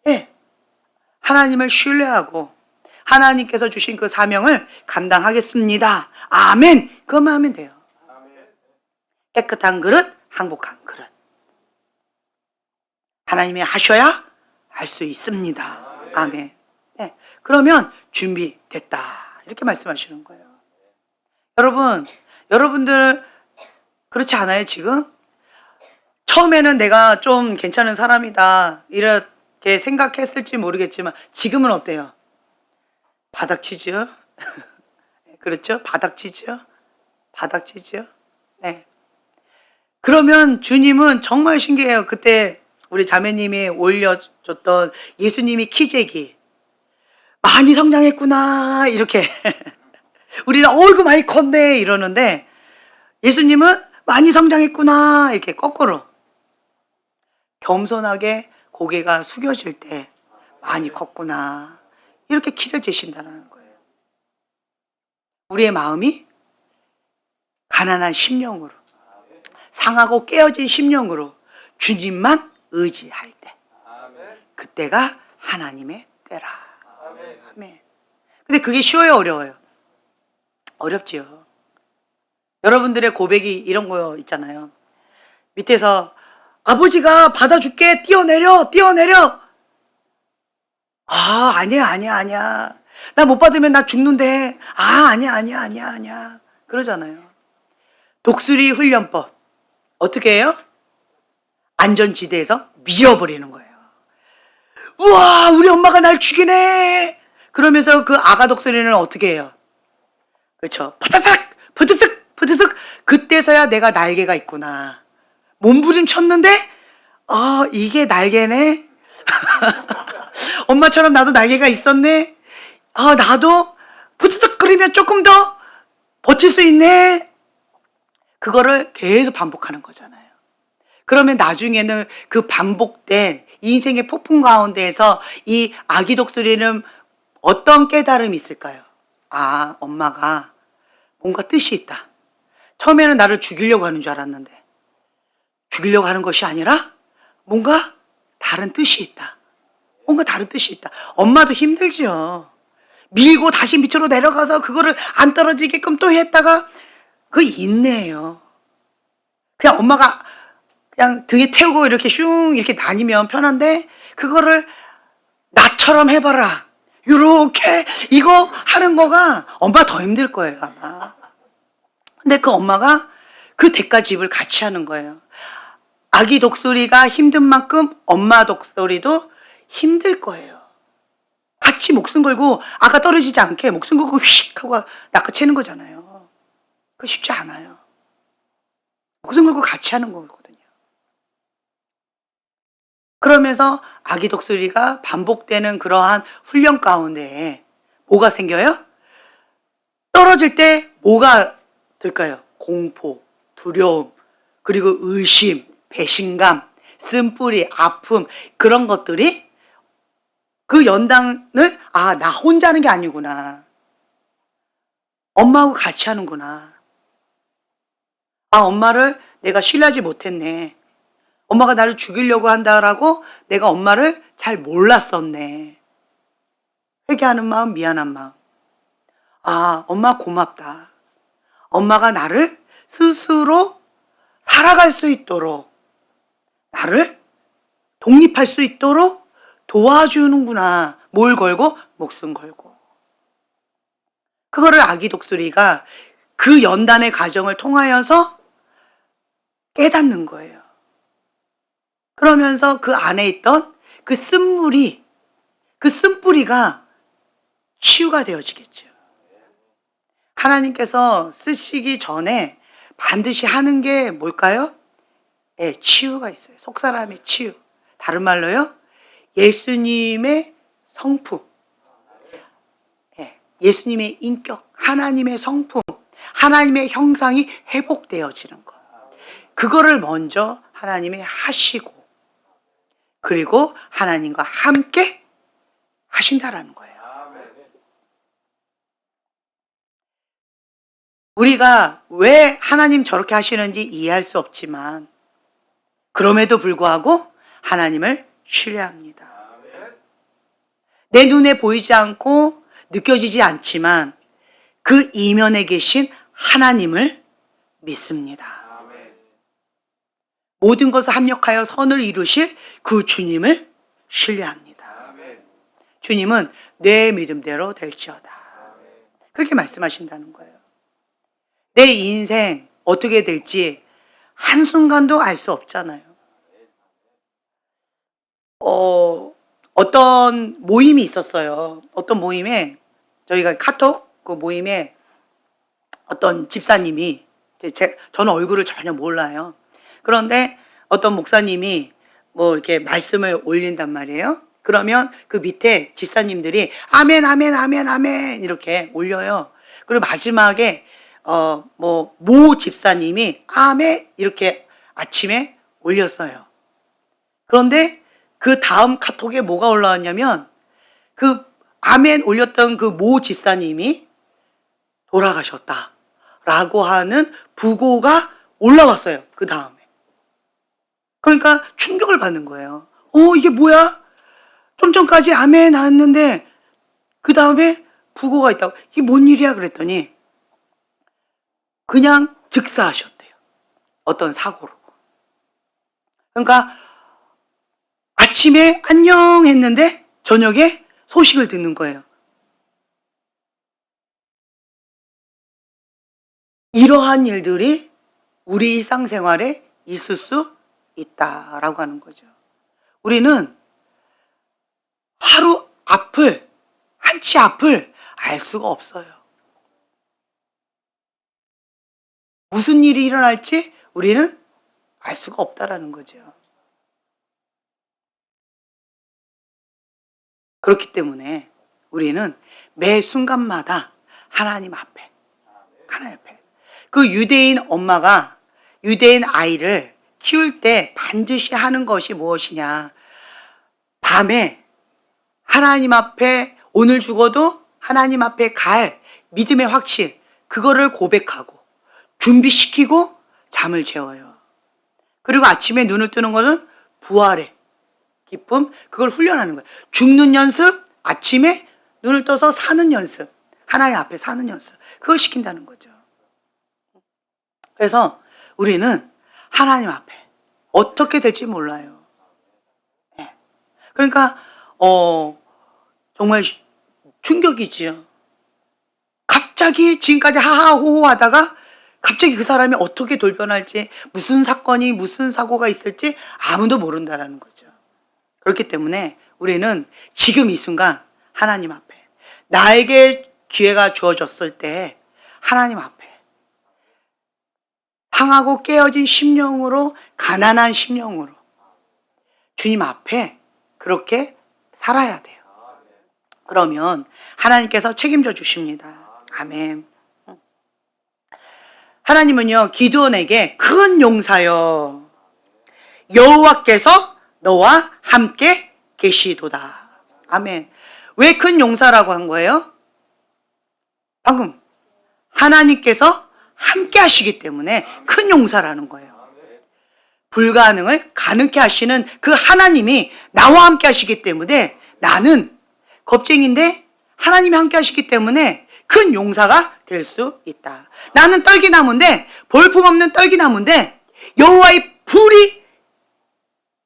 예. 하나님을 신뢰하고 하나님께서 주신 그 사명을 감당하겠습니다. 아멘. 그것만 하면 돼요. 깨끗한 그릇, 항복한 그릇. 하나님이 하셔야 할 수 있습니다. 아멘. 네. 그러면 준비됐다. 이렇게 말씀하시는 거예요. 여러분들 그렇지 않아요, 지금? 처음에는 내가 좀 괜찮은 사람이다. 이렇게 생각했을지 모르겠지만 지금은 어때요? 바닥치죠? 그렇죠? 바닥치죠? 네. 그러면 주님은 정말 신기해요. 그때 우리 자매님이 올려줬던 예수님이 키재기. 많이 성장했구나. 이렇게. 우리는 어이구 많이 컸네. 이러는데 예수님은 많이 성장했구나. 이렇게 거꾸로. 겸손하게 고개가 숙여질 때 많이 컸구나. 이렇게 키를 재신다는 거예요. 우리의 마음이 가난한 심령으로 상하고 깨어진 심령으로 주님만 의지할 때 그때가 하나님의 때라. 아멘. 근데 그게 쉬워요, 어려워요? 어렵지요. 여러분들의 고백이 이런 거 있잖아요. 밑에서 아버지가 받아줄게. 뛰어내려. 아, 아니야. 나 못 받으면 나 죽는데. 아, 아니야. 그러잖아요. 독수리 훈련법. 어떻게 해요? 안전지대에서 밀어버리는 거예요. 우와, 우리 엄마가 날 죽이네. 그러면서 그 아가 독수리는 어떻게 해요? 그렇죠. 퍼드득. 그때서야 내가 날개가 있구나. 몸부림쳤는데, 이게 날개네. 엄마처럼 나도 날개가 있었네. 나도 부드득거리면 조금 더 버틸 수 있네. 그거를 계속 반복하는 거잖아요. 그러면 나중에는 그 반복된 인생의 폭풍 가운데에서 이 아기 독수리는 어떤 깨달음이 있을까요? 아, 엄마가 뭔가 뜻이 있다. 처음에는 나를 죽이려고 하는 줄 알았는데 죽이려고 하는 것이 아니라 뭔가 다른 뜻이 있다. 엄마도 힘들죠. 밀고 다시 밑으로 내려가서 그거를 안 떨어지게끔 또 했다가 그 인내예요. 그냥 엄마가 그냥 등에 태우고 이렇게 슝 이렇게 다니면 편한데 그거를 나처럼 해봐라. 요렇게 이거 하는 거가 엄마 더 힘들 거예요, 아마. 근데 그 엄마가 그 대가집을 같이 하는 거예요. 아기 독수리가 힘든 만큼 엄마 독수리도 힘들 거예요. 같이 목숨 걸고 아까 떨어지지 않게 목숨 걸고 휙 하고 낚아채는 거잖아요. 그거 쉽지 않아요. 목숨 걸고 같이 하는 거거든요. 그러면서 아기 독수리가 반복되는 그러한 훈련 가운데 뭐가 생겨요? 떨어질 때 뭐가 들까요? 공포, 두려움, 그리고 의심, 배신감, 쓴뿌리, 아픔, 그런 것들이 그 연단을 나 혼자 하는 게 아니구나. 엄마하고 같이 하는구나. 엄마를 내가 신뢰하지 못했네. 엄마가 나를 죽이려고 한다라고 내가 엄마를 잘 몰랐었네. 회개하는 마음, 미안한 마음. 엄마 고맙다. 엄마가 나를 스스로 살아갈 수 있도록, 나를 독립할 수 있도록 도와주는구나. 뭘 걸고? 목숨 걸고. 그거를 아기 독수리가 그 연단의 과정을 통하여서 깨닫는 거예요. 그러면서 그 안에 있던 그 쓴물이, 그 쓴뿌리가 치유가 되어지겠죠. 하나님께서 쓰시기 전에 반드시 하는 게 뭘까요? 치유가 있어요. 속사람의 치유. 다른 말로요, 예수님의 성품, 예수님의 인격, 하나님의 성품, 하나님의 형상이 회복되어지는 것. 그거를 먼저 하나님이 하시고, 그리고 하나님과 함께 하신다라는 거예요. 우리가 왜 하나님 저렇게 하시는지 이해할 수 없지만 그럼에도 불구하고 하나님을 신뢰합니다. 내 눈에 보이지 않고 느껴지지 않지만 그 이면에 계신 하나님을 믿습니다. 모든 것을 합력하여 선을 이루실 그 주님을 신뢰합니다. 주님은 내 믿음대로 될지어다. 그렇게 말씀하신다는 거예요. 내 인생 어떻게 될지 한순간도 알 수 없잖아요. 어떤 모임이 있었어요. 어떤 모임에, 저희가 카톡 그 모임에 어떤 집사님이, 저는 얼굴을 전혀 몰라요. 그런데 어떤 목사님이 뭐 이렇게 말씀을 올린단 말이에요. 그러면 그 밑에 집사님들이 아멘, 아멘, 아멘, 아멘 이렇게 올려요. 그리고 마지막에 모 집사님이 아멘 이렇게 아침에 올렸어요. 그런데 그 다음 카톡에 뭐가 올라왔냐면 그 아멘 올렸던 그 모 집사님이 돌아가셨다라고 하는 부고가 올라왔어요. 그 다음에. 그러니까 충격을 받는 거예요. 이게 뭐야? 좀 전까지 아멘 나왔는데 그 다음에 부고가 있다고. 이게 뭔 일이야? 그랬더니 그냥 즉사하셨대요. 어떤 사고로. 그러니까 아침에 안녕 했는데 저녁에 소식을 듣는 거예요. 이러한 일들이 우리 일상생활에 있을 수 있다라고 하는 거죠. 우리는 하루 앞을, 한치 앞을 알 수가 없어요. 무슨 일이 일어날지 우리는 알 수가 없다라는 거죠. 그렇기 때문에 우리는 매 순간마다 하나님 앞에, 그 유대인 엄마가 유대인 아이를 키울 때 반드시 하는 것이 무엇이냐? 밤에 하나님 앞에 오늘 죽어도 하나님 앞에 갈 믿음의 확신, 그거를 고백하고 준비시키고 잠을 재워요. 그리고 아침에 눈을 뜨는 것은 부활의 기쁨, 그걸 훈련하는 거예요. 죽는 연습, 아침에 눈을 떠서 사는 연습, 하나님 앞에 사는 연습, 그걸 시킨다는 거죠. 그래서 우리는 하나님 앞에 어떻게 될지 몰라요. 그러니까 정말 충격이지요. 갑자기 지금까지 하하호호 하다가 갑자기 그 사람이 어떻게 돌변할지, 무슨 사건이, 무슨 사고가 있을지 아무도 모른다라는 거죠. 그렇기 때문에 우리는 지금 이 순간 하나님 앞에, 나에게 기회가 주어졌을 때 하나님 앞에 상하고 깨어진 심령으로, 가난한 심령으로 주님 앞에 그렇게 살아야 돼요. 그러면 하나님께서 책임져 주십니다. 아멘. 하나님은요, 기드온에게 큰 용사여, 여호와께서 너와 함께 계시도다. 아멘. 왜 큰 용사라고 한 거예요? 방금 하나님께서 함께 하시기 때문에 큰 용사라는 거예요. 불가능을 가능케 하시는 그 하나님이 나와 함께 하시기 때문에 나는 겁쟁인데 하나님이 함께 하시기 때문에 큰 용사가 될 수 있다. 나는 떨기나무인데, 볼품없는 떨기나무인데 여호와의 불이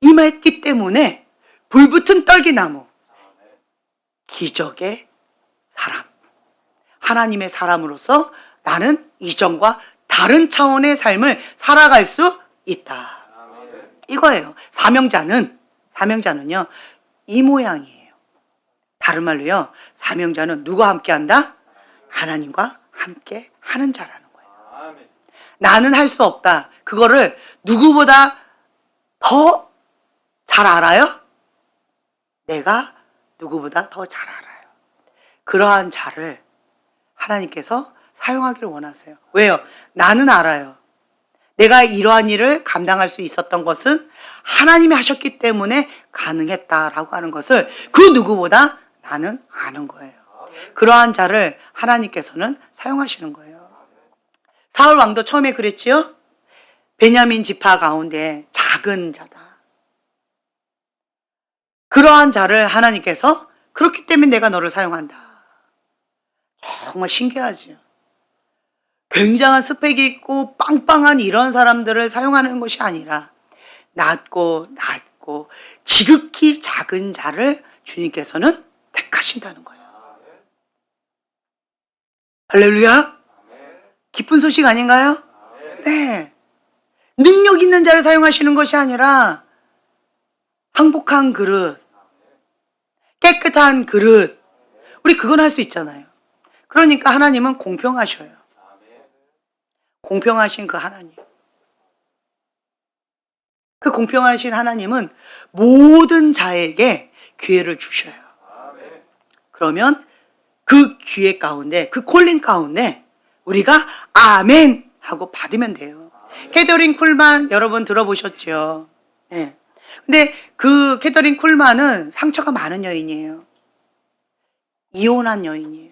임했기 때문에 불붙은 떨기나무, 기적의 사람, 하나님의 사람으로서 나는 이전과 다른 차원의 삶을 살아갈 수 있다. 이거예요. 사명자는요, 이 모양이에요. 다른 말로요, 사명자는 누구와 함께 한다? 하나님과 함께 하는 자라는 거예요. 나는 할 수 없다. 그거를 누구보다 더 잘 알아요? 내가 누구보다 더 잘 알아요. 그러한 자를 하나님께서 사용하기를 원하세요. 왜요? 나는 알아요. 내가 이러한 일을 감당할 수 있었던 것은 하나님이 하셨기 때문에 가능했다라고 하는 것을 그 누구보다 나는 아는 거예요. 그러한 자를 하나님께서는 사용하시는 거예요. 사울 왕도 처음에 그랬지요? 베냐민 지파 가운데 작은 자다. 그러한 자를 하나님께서 그렇기 때문에 내가 너를 사용한다. 정말 신기하죠. 굉장한 스펙이 있고 빵빵한 이런 사람들을 사용하는 것이 아니라 낮고 지극히 작은 자를 주님께서는 택하신다는 거예요. 할렐루야. 기쁜 소식 아닌가요? 네. 능력 있는 자를 사용하시는 것이 아니라 항복한 그릇, 깨끗한 그릇, 우리 그건 할 수 있잖아요. 그러니까 하나님은 공평하셔요. 공평하신 그 하나님, 그 공평하신 하나님은 모든 자에게 기회를 주셔요. 그러면 그 기회 가운데, 그 콜링 가운데 우리가 아멘 하고 받으면 돼요. 캐더린 쿨만 여러분 들어보셨죠? 네. 근데 그 캐더린 쿨만은 상처가 많은 여인이에요. 이혼한 여인이에요.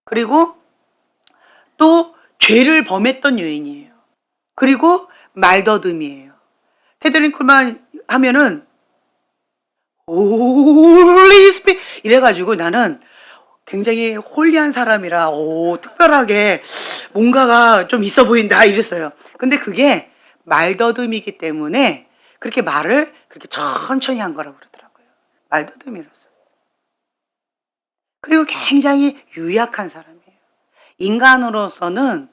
그리고 또 죄를 범했던 여인이에요. 그리고 말더듬이에요. 캐더린 쿨만 하면은 홀리 스피 이래가지고 나는 굉장히 홀리한 사람이라 특별하게 뭔가가 좀 있어 보인다 이랬어요. 근데 그게 말더듬이기 때문에 그렇게 말을 그렇게 천천히 한 거라고 그러더라고요. 말더듬이라서. 그리고 굉장히 유약한 사람이에요. 인간으로서는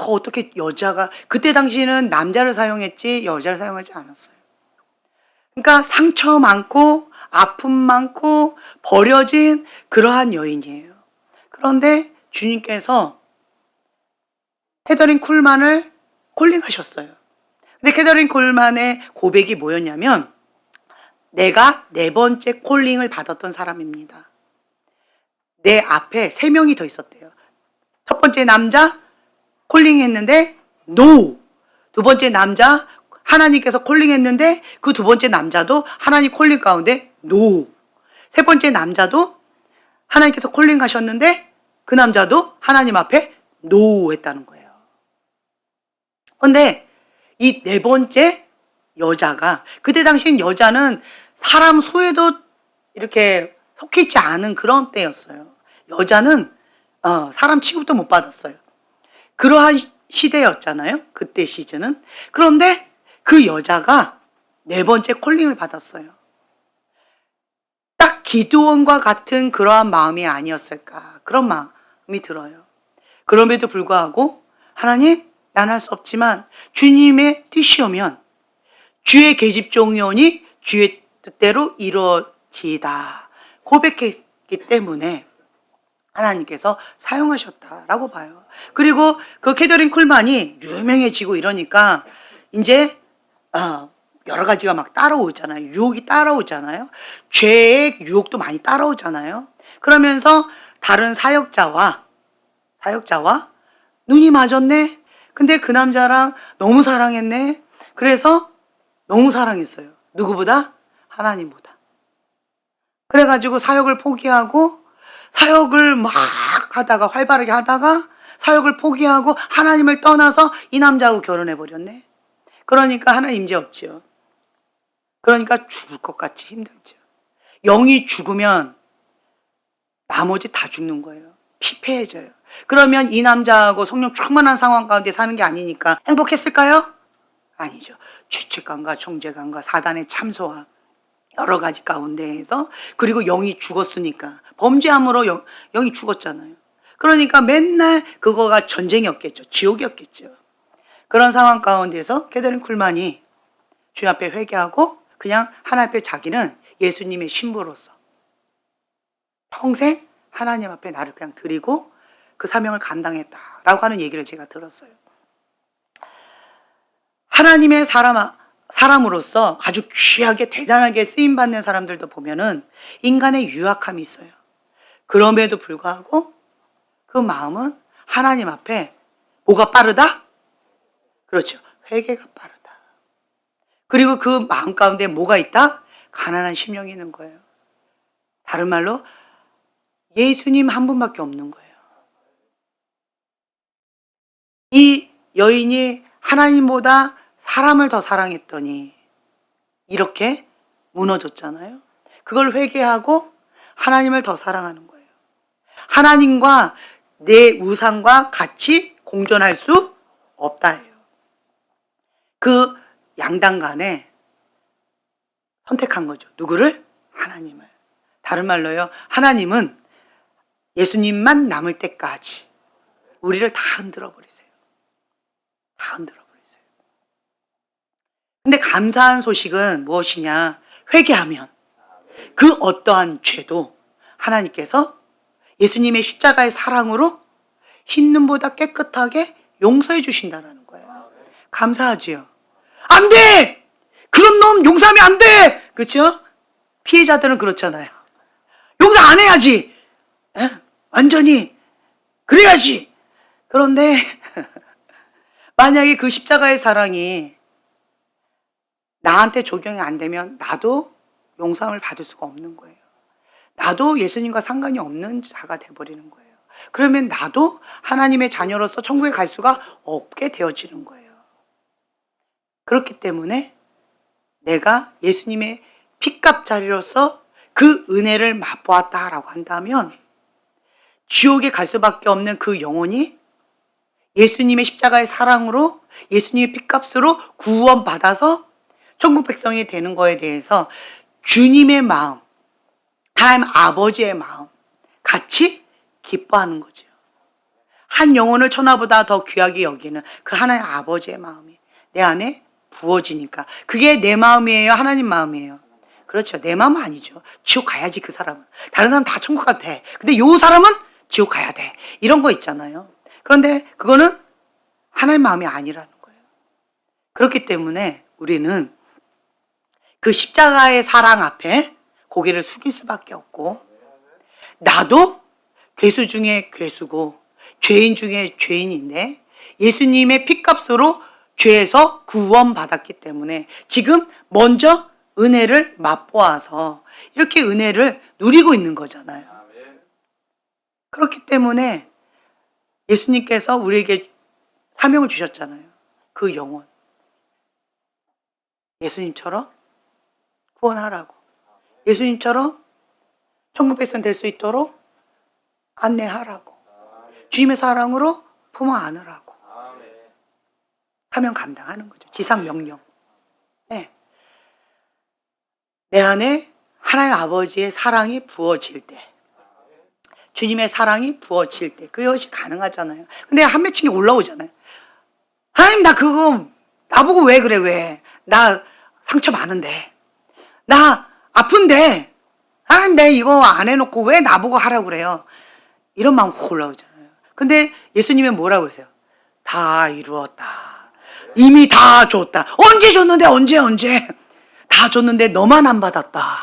어떻게 여자가, 그때 당시에는 남자를 사용했지 여자를 사용하지 않았어요. 그러니까 상처 많고 아픔 많고 버려진 그러한 여인이에요. 그런데 주님께서 캐더린 쿨만을 콜링하셨어요. 근데 캐더린 쿨만의 고백이 뭐였냐면, 내가 4번째 콜링을 받았던 사람입니다. 내 앞에 3명이 더 있었대요. 첫 번째 남자 콜링했는데 NO. 두 번째 남자 하나님께서 콜링했는데 그 두 번째 남자도 하나님 콜링 가운데 NO. 세 번째 남자도 하나님께서 콜링하셨는데 그 남자도 하나님 앞에 NO 했다는 거예요. 그런데 이 4번째 여자가, 그때 당시엔 여자는 사람 수에도 이렇게 속해 있지 않은 그런 때였어요. 여자는 사람 취급도 못 받았어요. 그러한 시대였잖아요. 그때 시즌은. 그런데 그 여자가 4번째 콜링을 받았어요. 딱 기드온과 같은 그러한 마음이 아니었을까, 그런 마음이 들어요. 그럼에도 불구하고 하나님, 난 할 수 없지만 주님의 뜻이오면 주의 계집종이오니 주의 뜻대로 이루어지이다 고백했기 때문에 하나님께서 사용하셨다라고 봐요. 그리고 그 캐더린 쿨만이 유명해지고 이러니까 이제 여러 가지가 막 따라오잖아요. 유혹이 따라오잖아요. 죄의 유혹도 많이 따라오잖아요. 그러면서 다른 사역자와 눈이 맞았네. 근데 그 남자랑 너무 사랑했네. 그래서 너무 사랑했어요. 누구보다? 하나님보다. 그래가지고 사역을 포기하고 사역을 막 하다가 활발하게 하다가 사역을 포기하고 하나님을 떠나서 이 남자하고 결혼해버렸네. 그러니까 하나님 임재 없죠. 그러니까 죽을 것 같이 힘들죠. 영이 죽으면 나머지 다 죽는 거예요. 피폐해져요. 그러면 이 남자하고 성령 충만한 상황 가운데 사는 게 아니니까 행복했을까요? 아니죠. 죄책감과 정죄감과 사단의 참소와 여러 가지 가운데에서 그리고 영이 죽었으니까 범죄함으로 영이 죽었잖아요. 그러니까 맨날 그거가 전쟁이었겠죠. 지옥이었겠죠. 그런 상황 가운데서 캐더린 쿨만이 주님 앞에 회개하고 그냥 하나님 앞에 자기는 예수님의 신부로서 평생 하나님 앞에 나를 그냥 드리고 그 사명을 감당했다라고 하는 얘기를 제가 들었어요. 하나님의 사람으로서 아주 귀하게 대단하게 쓰임받는 사람들도 보면은 인간의 유약함이 있어요. 그럼에도 불구하고 그 마음은 하나님 앞에 뭐가 빠르다? 그렇죠. 회개가 빠르다. 그리고 그 마음 가운데 뭐가 있다? 가난한 심령이 있는 거예요. 다른 말로 예수님 한 분밖에 없는 거예요. 이 여인이 하나님보다 사람을 더 사랑했더니 이렇게 무너졌잖아요. 그걸 회개하고 하나님을 더 사랑하는 거예요. 하나님과 내 우상과 같이 공존할 수 없다예요. 그 양당 간에 선택한 거죠. 누구를? 하나님을. 다른 말로요. 하나님은 예수님만 남을 때까지 우리를 다 흔들어 버리세요. 다 흔들어 버리세요. 근데 감사한 소식은 무엇이냐? 회개하면 그 어떠한 죄도 하나님께서 예수님의 십자가의 사랑으로 흰눈보다 깨끗하게 용서해 주신다는 거예요. 감사하지요. 안 돼! 그런 놈 용서하면 안 돼! 그렇죠? 피해자들은 그렇잖아요. 용서 안 해야지! 에? 완전히 그래야지! 그런데 만약에 그 십자가의 사랑이 나한테 적용이 안 되면 나도 용서함을 받을 수가 없는 거예요. 나도 예수님과 상관이 없는 자가 돼버리는 거예요. 그러면 나도 하나님의 자녀로서 천국에 갈 수가 없게 되어지는 거예요. 그렇기 때문에 내가 예수님의 핏값자리로서 그 은혜를 맛보았다라고 한다면 지옥에 갈 수밖에 없는 그 영혼이 예수님의 십자가의 사랑으로 예수님의 핏값으로 구원받아서 천국 백성이 되는 거에 대해서 주님의 마음, 하나님 아버지의 마음 같이 기뻐하는 거죠. 한 영혼을 천하보다 더 귀하게 여기는 그 하나님 아버지의 마음이 내 안에 부어지니까 그게 내 마음이에요? 하나님 마음이에요? 그렇죠. 내 마음은 아니죠. 지옥 가야지 그 사람은. 다른 사람 다 천국 가도 돼. 근데 요 사람은 지옥 가야 돼. 이런 거 있잖아요. 그런데 그거는 하나님 마음이 아니라는 거예요. 그렇기 때문에 우리는 그 십자가의 사랑 앞에 고개를 숙일 수밖에 없고 나도 괴수 중에 괴수고 죄인 중에 죄인인데 예수님의 핏값으로 죄에서 구원받았기 때문에 지금 먼저 은혜를 맛보아서 이렇게 은혜를 누리고 있는 거잖아요. 그렇기 때문에 예수님께서 우리에게 사명을 주셨잖아요. 그 영혼 예수님처럼 구원하라고, 예수님처럼 천국 백성 될 수 있도록 안내하라고, 주님의 사랑으로 품어 안으라고 사명 감당하는 거죠. 지상 명령. 네. 내 안에 하나님 아버지의 사랑이 부어질 때 주님의 사랑이 부어질 때 그것이 가능하잖아요. 근데 한 맺힌 게 올라오잖아요. 하나님 나 그거 나보고 왜 그래 왜? 나 상처 많은데 나 아픈데 하나님 내가 이거 안 해놓고 왜 나보고 하라고 그래요? 이런 마음 훅 올라오잖아요. 근데 예수님은 뭐라고 그러세요? 다 이루었다. 이미 다 줬다. 언제 줬는데 언제 다 줬는데 너만 안 받았다.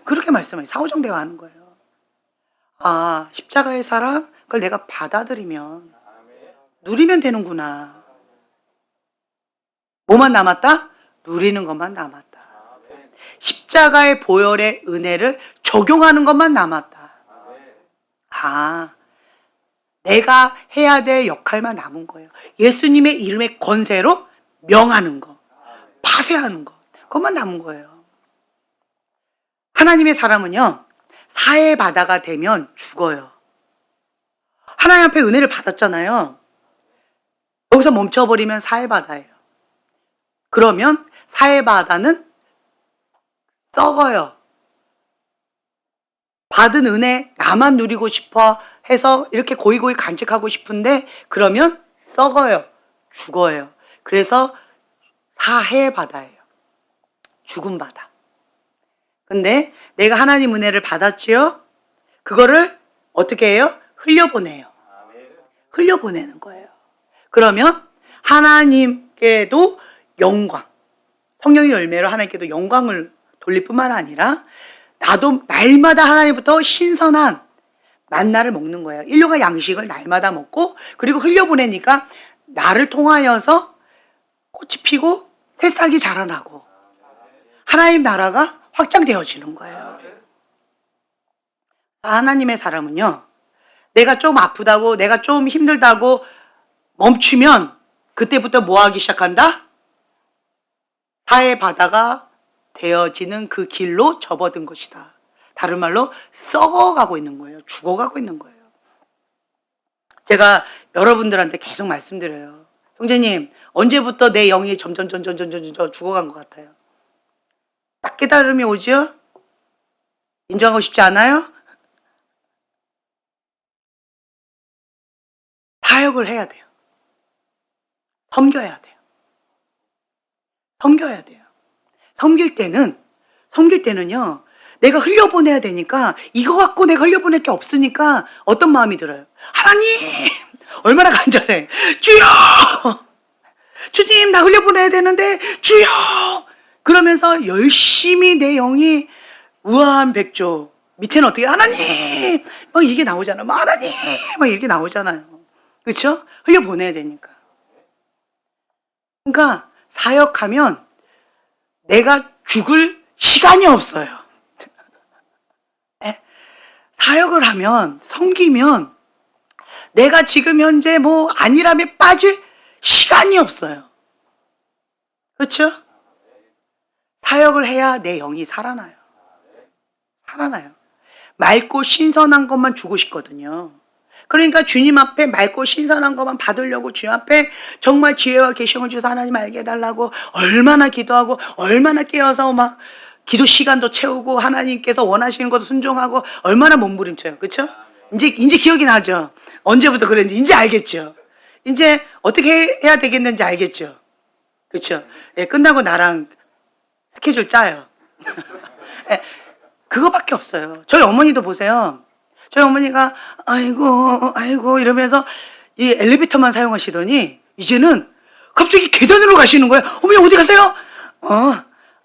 그렇게 말씀해요. 상호정 대화하는 거예요. 아, 십자가의 사랑 그걸 내가 받아들이면 누리면 되는구나. 뭐만 남았다? 누리는 것만 남았다. 십자가의 보혈의 은혜를 적용하는 것만 남았다. 아, 내가 해야 될 역할만 남은 거예요. 예수님의 이름의 권세로 명하는 거, 파쇄하는 거, 그것만 남은 거예요. 하나님의 사람은요, 사해바다가 되면 죽어요. 하나님 앞에 은혜를 받았잖아요. 여기서 멈춰버리면 사해바다예요. 그러면 사해바다는 썩어요. 받은 은혜 나만 누리고 싶어 해서 이렇게 고이고이 간직하고 싶은데 그러면 썩어요. 죽어요. 그래서 사해바다예요. 죽은 바다. 근데 내가 하나님 은혜를 받았지요? 그거를 어떻게 해요? 흘려보내요. 흘려보내는 거예요. 그러면 하나님께도 영광, 성령의 열매로 하나님께도 영광을 돌릴 뿐만 아니라 나도 날마다 하나님부터 신선한 만나를 먹는 거예요. 인류가 양식을 날마다 먹고 그리고 흘려보내니까 나를 통하여서 꽃이 피고 새싹이 자라나고 하나님 나라가 확장되어지는 거예요. 하나님의 사람은요, 내가 좀 아프다고 내가 좀 힘들다고 멈추면 그때부터 뭐 하기 시작한다? 사해 바다가 되어지는 그 길로 접어든 것이다. 다른 말로 썩어가고 있는 거예요. 죽어가고 있는 거예요. 제가 여러분들한테 계속 말씀드려요. 형제님, 언제부터 내 영이 점점 죽어간 것 같아요? 딱 깨달음이 오죠? 인정하고 싶지 않아요? 사역을 해야 돼요. 섬겨야 돼요. 섬겨야 돼요. 섬길 때는요, 내가 흘려보내야 되니까 이거 갖고 내가 흘려보낼 게 없으니까 어떤 마음이 들어요? 하나님! 얼마나 간절해. 주여! 주님, 나 흘려보내야 되는데 주여! 그러면서 열심히 내 영이 우아한 백조, 밑에는 어떻게 하나님! 막 이게 나오잖아요. 막 하나님! 막 이렇게 나오잖아요. 그렇죠? 흘려보내야 되니까. 그러니까 사역하면 내가 죽을 시간이 없어요. 사역을 하면, 섬기면 내가 지금 현재 뭐 안일함에 빠질 시간이 없어요. 그렇죠? 사역을 해야 내 영이 살아나요. 살아나요. 맑고 신선한 것만 주고 싶거든요. 그러니까 주님 앞에 맑고 신선한 것만 받으려고 주님 앞에 정말 지혜와 계시를 주셔서 하나님 알게 해달라고 얼마나 기도하고 얼마나 깨어서 막 기도 시간도 채우고 하나님께서 원하시는 것도 순종하고 얼마나 몸부림쳐요. 그렇죠? 이제 기억이 나죠. 언제부터 그랬는지 이제 알겠죠. 이제 어떻게 해야 되겠는지 알겠죠. 그렇죠? 예, 끝나고 나랑 스케줄 짜요. 예, 그거밖에 없어요. 저희 어머니도 보세요. 저희 어머니가 아이고 이러면서 이 엘리베이터만 사용하시더니 이제는 갑자기 계단으로 가시는 거예요. 어머니 어디 가세요?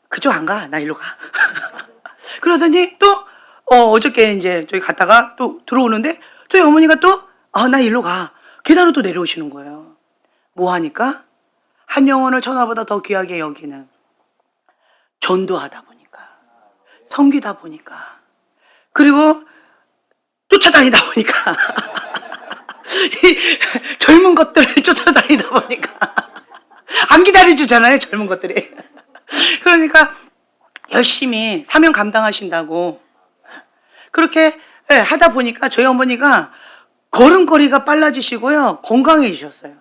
그쪽 안 가. 나 일로 가. 그러더니 또 어저께 이제 저기 갔다가 또 들어오는데 저희 어머니가 또 나 일로 가. 계단으로 또 내려오시는 거예요. 뭐 하니까? 한 영혼을 천하보다 더 귀하게 여기는 전도하다 보니까, 섬기다 보니까, 그리고 쫓아다니다 보니까 이 젊은 것들을 쫓아다니다 보니까 안 기다려주잖아요, 젊은 것들이. 그러니까 열심히 사명 감당하신다고 그렇게 하다 보니까 저희 어머니가 걸음걸이가 빨라지시고요, 건강해지셨어요.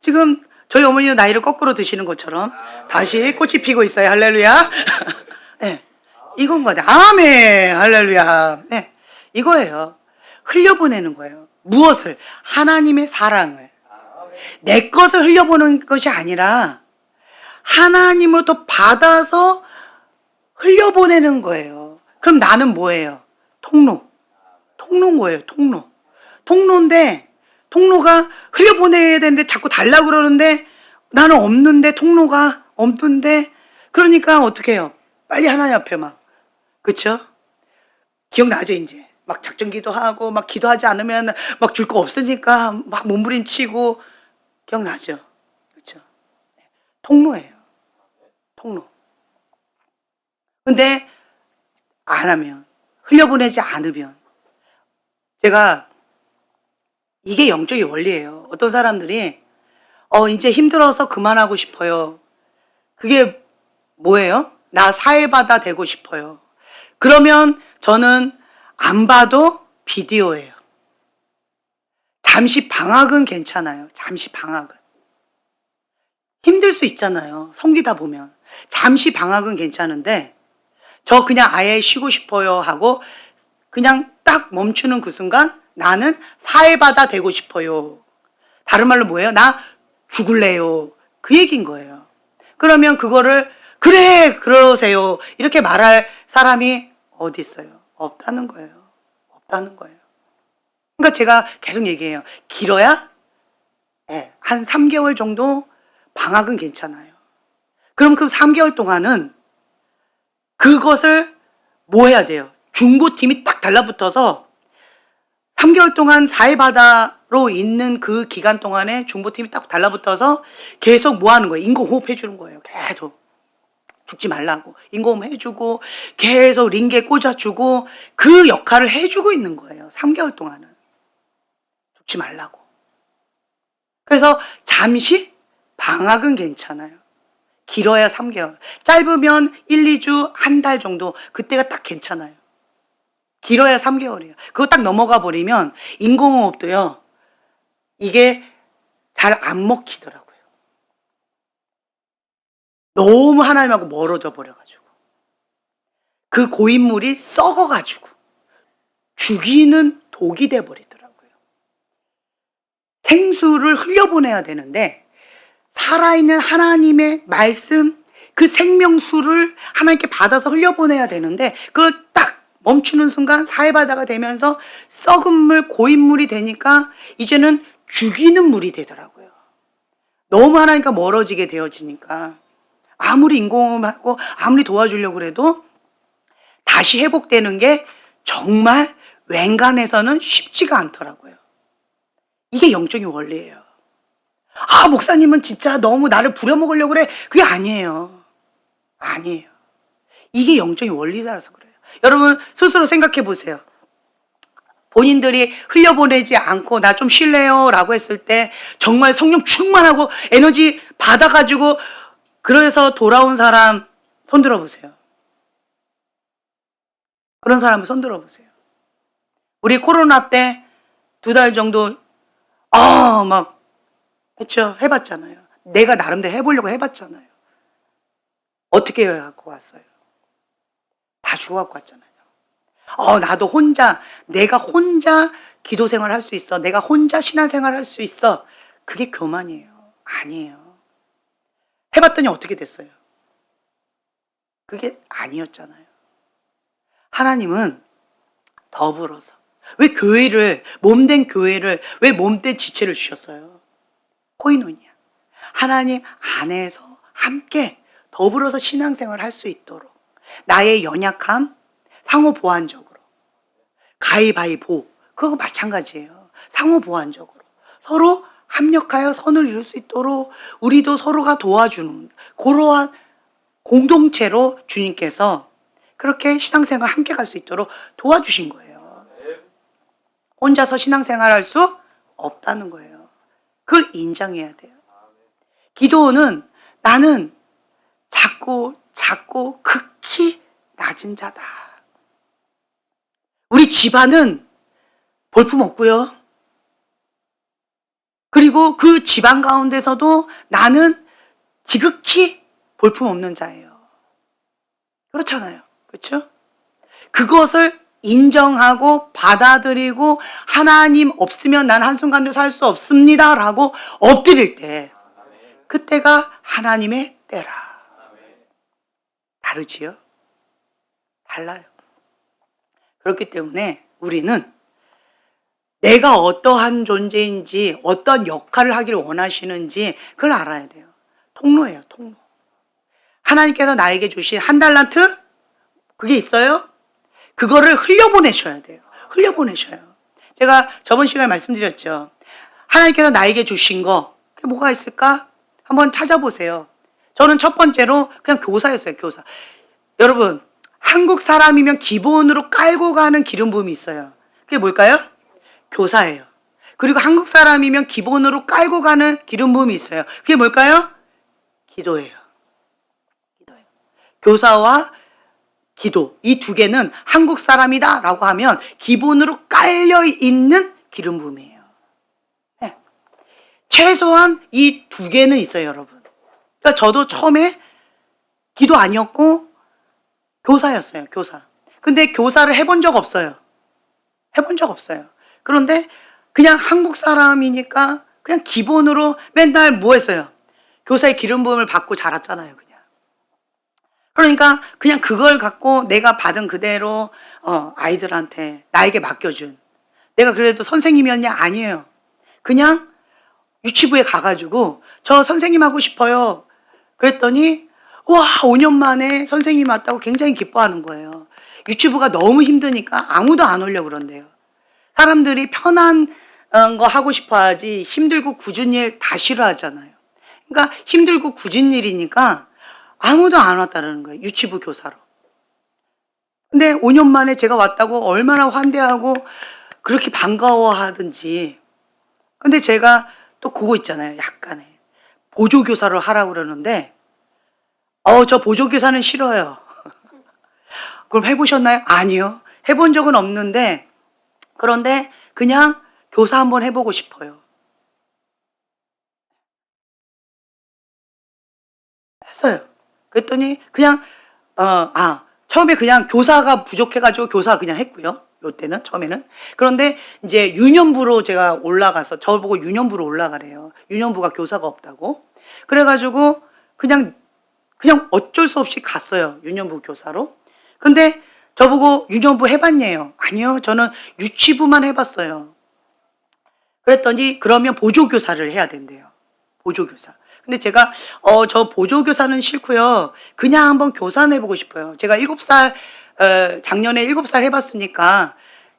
지금 저희 어머니는 나이를 거꾸로 드시는 것처럼 다시 꽃이 피고 있어요. 할렐루야. 네, 이건 거다. 아멘. 할렐루야. 네, 이거예요. 흘려보내는 거예요. 무엇을? 하나님의 사랑을. 내 것을 흘려보내는 것이 아니라 하나님으로부터 받아서 흘려보내는 거예요. 그럼 나는 뭐예요? 통로. 통로인 거예요. 통로. 통로인데 통로가 흘려보내야 되는데 자꾸 달라고 그러는데 나는 없는데, 통로가 없는데, 그러니까 어떻게 해요? 빨리 하나님 앞에 막, 그쵸? 기억나죠, 이제? 막 작전기도 하고, 막 기도하지 않으면 막 줄 거 없으니까 막 몸부림치고, 기억나죠? 그쵸? 통로예요. 통로. 근데 안 하면, 흘려보내지 않으면, 제가 이게 영적인 원리예요. 어떤 사람들이 이제 힘들어서 그만하고 싶어요. 그게 뭐예요? 나 사회바다 되고 싶어요. 그러면 저는 안 봐도 비디오예요. 잠시 방학은 괜찮아요. 잠시 방학은. 힘들 수 있잖아요. 섬기다 보면. 잠시 방학은 괜찮은데 저 그냥 아예 쉬고 싶어요 하고 그냥 딱 멈추는 그 순간 나는 사회바다 되고 싶어요. 다른 말로 뭐예요? 나 죽을래요. 그 얘기인 거예요. 그러면 그거를 그래 그러세요 이렇게 말할 사람이 어디 있어요? 없다는 거예요. 없다는 거예요. 그러니까 제가 계속 얘기해요. 길어야 한 3개월 정도 방학은 괜찮아요. 그럼 그 3개월 동안은 그것을 뭐 해야 돼요? 중보팀이 딱 달라붙어서 3개월 동안 사회바다로 있는 그 기간 동안에 중보팀이 딱 달라붙어서 계속 뭐 하는 거예요? 인공호흡 해주는 거예요. 계속. 죽지 말라고. 인공호흡 해주고 계속 링게 꽂아주고 그 역할을 해주고 있는 거예요. 3개월 동안은. 죽지 말라고. 그래서 잠시 방학은 괜찮아요. 길어야 3개월. 짧으면 1, 2주, 한 달 정도. 그때가 딱 괜찮아요. 길어야 3개월이에요. 그거 딱 넘어가 버리면 인공호흡도요. 이게 잘 안 먹히더라고요. 너무 하나님하고 멀어져 버려가지고. 그 고인물이 썩어가지고 죽이는 독이 돼버리더라고요. 생수를 흘려보내야 되는데 살아있는 하나님의 말씀, 그 생명수를 하나님께 받아서 흘려보내야 되는데 그걸 딱 멈추는 순간 사회바다가 되면서 썩은 물, 고인물이 되니까 이제는 죽이는 물이 되더라고요. 너무 하나님과 멀어지게 되어지니까 아무리 인공호흡하고 아무리 도와주려고 해도 다시 회복되는 게 정말 웬간해서는 쉽지가 않더라고요. 이게 영적인 원리예요. 아, 목사님은 진짜 너무 나를 부려먹으려고 그래. 그게 아니에요. 아니에요. 이게 영적인 원리라서 그래요. 여러분 스스로 생각해 보세요. 본인들이 흘려보내지 않고 나 좀 쉴래요 라고 했을 때 정말 성령 충만하고 에너지 받아가지고 그래서 돌아온 사람 손 들어보세요. 그런 사람을 손 들어보세요. 우리 코로나 때 2달 정도 막 했죠. 해봤잖아요. 내가 나름대로 해보려고 해봤잖아요. 어떻게 해갖고 왔어요? 다 죽어갖고 왔잖아요. 나도 혼자, 내가 혼자 기도 생활 할 수 있어. 내가 혼자 신앙 생활 할 수 있어. 그게 교만이에요. 아니에요. 해봤더니 어떻게 됐어요? 그게 아니었잖아요. 하나님은 더불어서. 왜 교회를, 몸된 교회를, 왜 몸된 지체를 주셨어요? 코이노니아. 하나님 안에서 함께 더불어서 신앙생활을 할 수 있도록 나의 연약함, 상호 보완적으로 가위바위보 그거 마찬가지예요. 상호 보완적으로 서로 합력하여 선을 이룰 수 있도록 우리도 서로가 도와주는 그러한 공동체로 주님께서 그렇게 신앙생활 함께 갈 수 있도록 도와주신 거예요. 혼자서 신앙생활 할 수 없다는 거예요. 그걸 인정해야 돼요. 기도는 나는 작고 극히 낮은 자다. 우리 집안은 볼품 없고요. 그리고 그 집안 가운데서도 나는 지극히 볼품 없는 자예요. 그렇잖아요. 그렇죠? 그것을 인정하고 받아들이고 하나님 없으면 난 한순간도 살 수 없습니다 라고 엎드릴 때 그때가 하나님의 때라. 다르지요? 달라요. 그렇기 때문에 우리는 내가 어떠한 존재인지 어떤 역할을 하기를 원하시는지 그걸 알아야 돼요. 통로예요, 통로. 하나님께서 나에게 주신 한 달란트 그게 있어요? 그거를 흘려보내셔야 돼요. 흘려보내셔요. 제가 저번 시간에 말씀드렸죠. 하나님께서 나에게 주신 거 그게 뭐가 있을까? 한번 찾아보세요. 저는 첫 번째로 그냥 교사였어요. 교사. 여러분 한국 사람이면 기본으로 깔고 가는 기름 부음이 있어요. 그게 뭘까요? 교사예요. 그리고 한국 사람이면 기본으로 깔고 가는 기름 부음이 있어요. 그게 뭘까요? 기도예요. 기도예요. 교사와 기도 이 두 개는 한국 사람이다 라고 하면 기본으로 깔려 있는 기름 부음이에요. 네. 최소한 이 두 개는 있어요, 여러분. 그러니까 저도 처음에 기도 아니었고 교사였어요, 교사. 근데 교사를 해본 적 없어요. 해본 적 없어요. 그런데 그냥 한국 사람이니까 그냥 기본으로 맨날 뭐 했어요? 교사의 기름 부음을 받고 자랐잖아요, 그냥. 그러니까 그냥 그걸 갖고 내가 받은 그대로 아이들한테 나에게 맡겨준. 내가 그래도 선생님이었냐? 아니에요. 그냥 유치부에 가가지고 저 선생님 하고 싶어요. 그랬더니 와 5년 만에 선생님 왔다고 굉장히 기뻐하는 거예요. 유치부가 너무 힘드니까 아무도 안 오려고 그런대요. 사람들이 편한 거 하고 싶어 하지 힘들고 굳은 일 다 싫어하잖아요. 그러니까 힘들고 굳은 일이니까 아무도 안 왔다는 거예요. 유치부 교사로. 근데 5년 만에 제가 왔다고 얼마나 환대하고 그렇게 반가워하든지. 근데 제가 또 그거 있잖아요. 약간의 보조교사를 하라고 그러는데 저 보조교사는 싫어요. 그럼 해보셨나요? 아니요. 해본 적은 없는데 그런데 그냥 교사 한번 해보고 싶어요. 했어요. 그랬더니 그냥 처음에 그냥 교사가 부족해가지고 교사 그냥 했고요. 요때는 처음에는. 그런데 이제 유년부로 제가 올라가서 저보고 유년부로 올라가래요. 유년부가 교사가 없다고. 그래가지고 그냥 어쩔 수 없이 갔어요. 유년부 교사로. 근데 저보고 유년부 해봤냐요? 아니요. 저는 유치부만 해봤어요. 그랬더니 그러면 보조교사를 해야 된대요. 보조교사. 근데 제가 저 보조교사는 싫고요. 그냥 한번 교사 해보고 싶어요. 제가 7살 작년에 7살 해봤으니까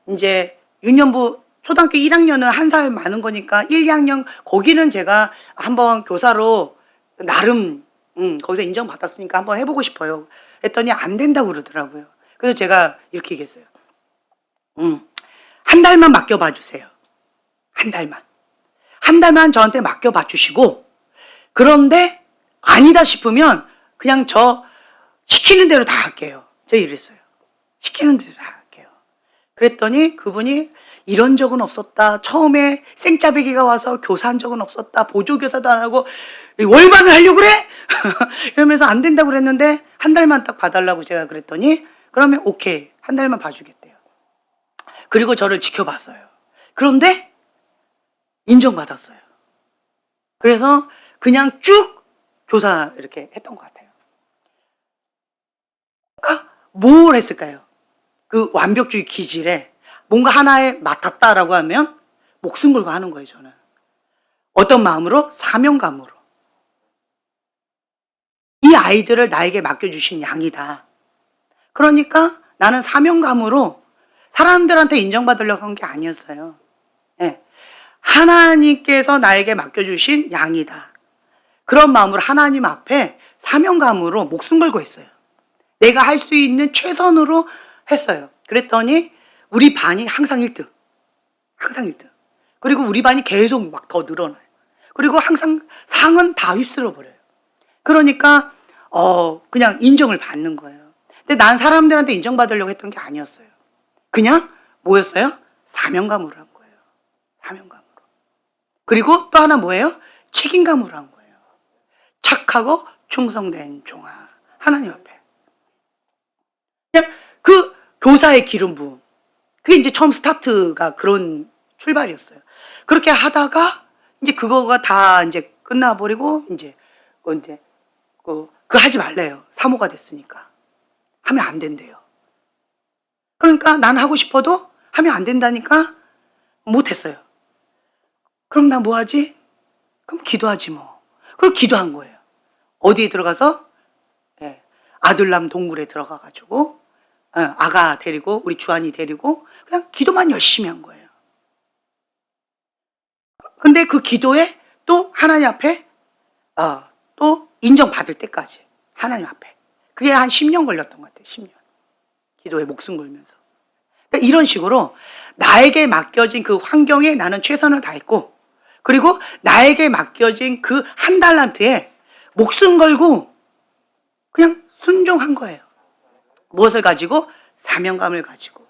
이제 유년부 초등학교 1학년은 1살 많은 거니까 1, 2학년 거기는 제가 한번 교사로 나름 거기서 인정받았으니까 한번 해보고 싶어요. 했더니 안 된다고 그러더라고요. 그래서 제가 이렇게 얘기했어요. 한 달만 맡겨봐 주세요. 한 달만. 한 달만 저한테 맡겨봐 주시고 그런데 아니다 싶으면 그냥 저 시키는 대로 다 할게요. 제가 이랬어요. 시키는 대로 다 할게요. 그랬더니 그분이 이런 적은 없었다. 처음에 생짜배기가 와서 교사한 적은 없었다. 보조교사도 안 하고 월반을 하려고 그래? 이러면서 안 된다고 그랬는데 한 달만 딱 봐달라고 제가 그랬더니 그러면 오케이. 한 달만 봐주겠대요. 그리고 저를 지켜봤어요. 그런데 인정받았어요. 그래서 그냥 쭉 교사 이렇게 했던 것 같아요. 그러니까 뭘 했을까요? 그 완벽주의 기질에 뭔가 하나에 맡았다라고 하면 목숨 걸고 하는 거예요, 저는. 어떤 마음으로? 사명감으로. 이 아이들을 나에게 맡겨주신 양이다. 그러니까 나는 사명감으로 사람들한테 인정받으려고 한 게 아니었어요. 네. 하나님께서 나에게 맡겨주신 양이다. 그런 마음으로 하나님 앞에 사명감으로 목숨 걸고 했어요. 내가 할 수 있는 최선으로 했어요. 그랬더니 우리 반이 항상 1등. 항상 1등. 그리고 우리 반이 계속 막 더 늘어나요. 그리고 항상 상은 다 휩쓸어 버려요. 그러니까 그냥 인정을 받는 거예요. 근데 난 사람들한테 인정받으려고 했던 게 아니었어요. 그냥 뭐였어요? 사명감으로 한 거예요. 사명감으로. 그리고 또 하나 뭐예요? 책임감으로 한 거예요. 착하고 충성된 종아. 하나님 앞에. 그냥 그 교사의 기름 부음. 그게 이제 처음 스타트가 그런 출발이었어요. 그렇게 하다가 이제 그거가 다 이제 끝나버리고 이제 그 하지 말래요. 사모가 됐으니까. 하면 안 된대요. 그러니까 난 하고 싶어도 하면 안 된다니까 못했어요. 그럼 나 뭐 하지? 그럼 기도하지 뭐. 그럼 기도한 거예요. 어디에 들어가서? 예, 아들남 동굴에 들어가가지고 아가 데리고 우리 주한이 데리고 그냥 기도만 열심히 한 거예요. 근데 그 기도에 또 하나님 앞에 또 인정받을 때까지 하나님 앞에 그게 한 10년 걸렸던 것 같아요. 10년 기도에 목숨 걸면서. 그러니까 이런 식으로 나에게 맡겨진 그 환경에 나는 최선을 다했고, 그리고 나에게 맡겨진 그 한 달란트에 목숨 걸고 그냥 순종한 거예요. 무엇을 가지고? 사명감을 가지고.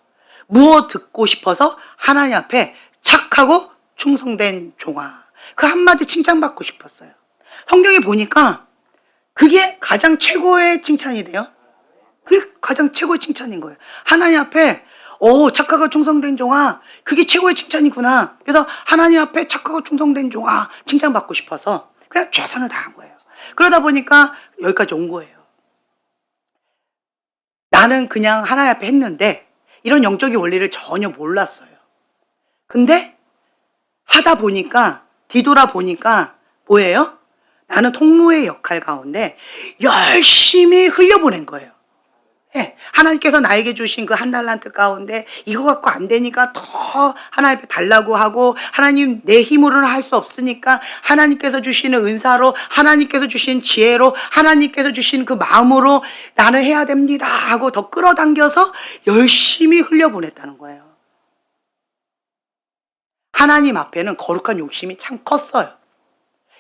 무엇 듣고 싶어서? 하나님 앞에 착하고 충성된 종아. 그 한마디 칭찬받고 싶었어요. 성경에 보니까 그게 가장 최고의 칭찬이 돼요. 그게 가장 최고의 칭찬인 거예요. 하나님 앞에 착하고 충성된 종아, 그게 최고의 칭찬이구나. 그래서 하나님 앞에 착하고 충성된 종아 칭찬받고 싶어서 그냥 최선을 다한 거예요. 그러다 보니까 여기까지 온 거예요. 나는 그냥 하나님 앞에 했는데 이런 영적인 원리를 전혀 몰랐어요. 근데 하다 보니까, 뒤돌아 보니까 뭐예요? 나는 통로의 역할 가운데 열심히 흘려보낸 거예요. 예, 하나님께서 나에게 주신 그 한 달란트 가운데 이거 갖고 안 되니까 더 하나님 앞에 달라고 하고, 하나님 내 힘으로는 할 수 없으니까 하나님께서 주시는 은사로, 하나님께서 주신 지혜로, 하나님께서 주신 그 마음으로 나는 해야 됩니다 하고 더 끌어당겨서 열심히 흘려보냈다는 거예요. 하나님 앞에는 거룩한 욕심이 참 컸어요.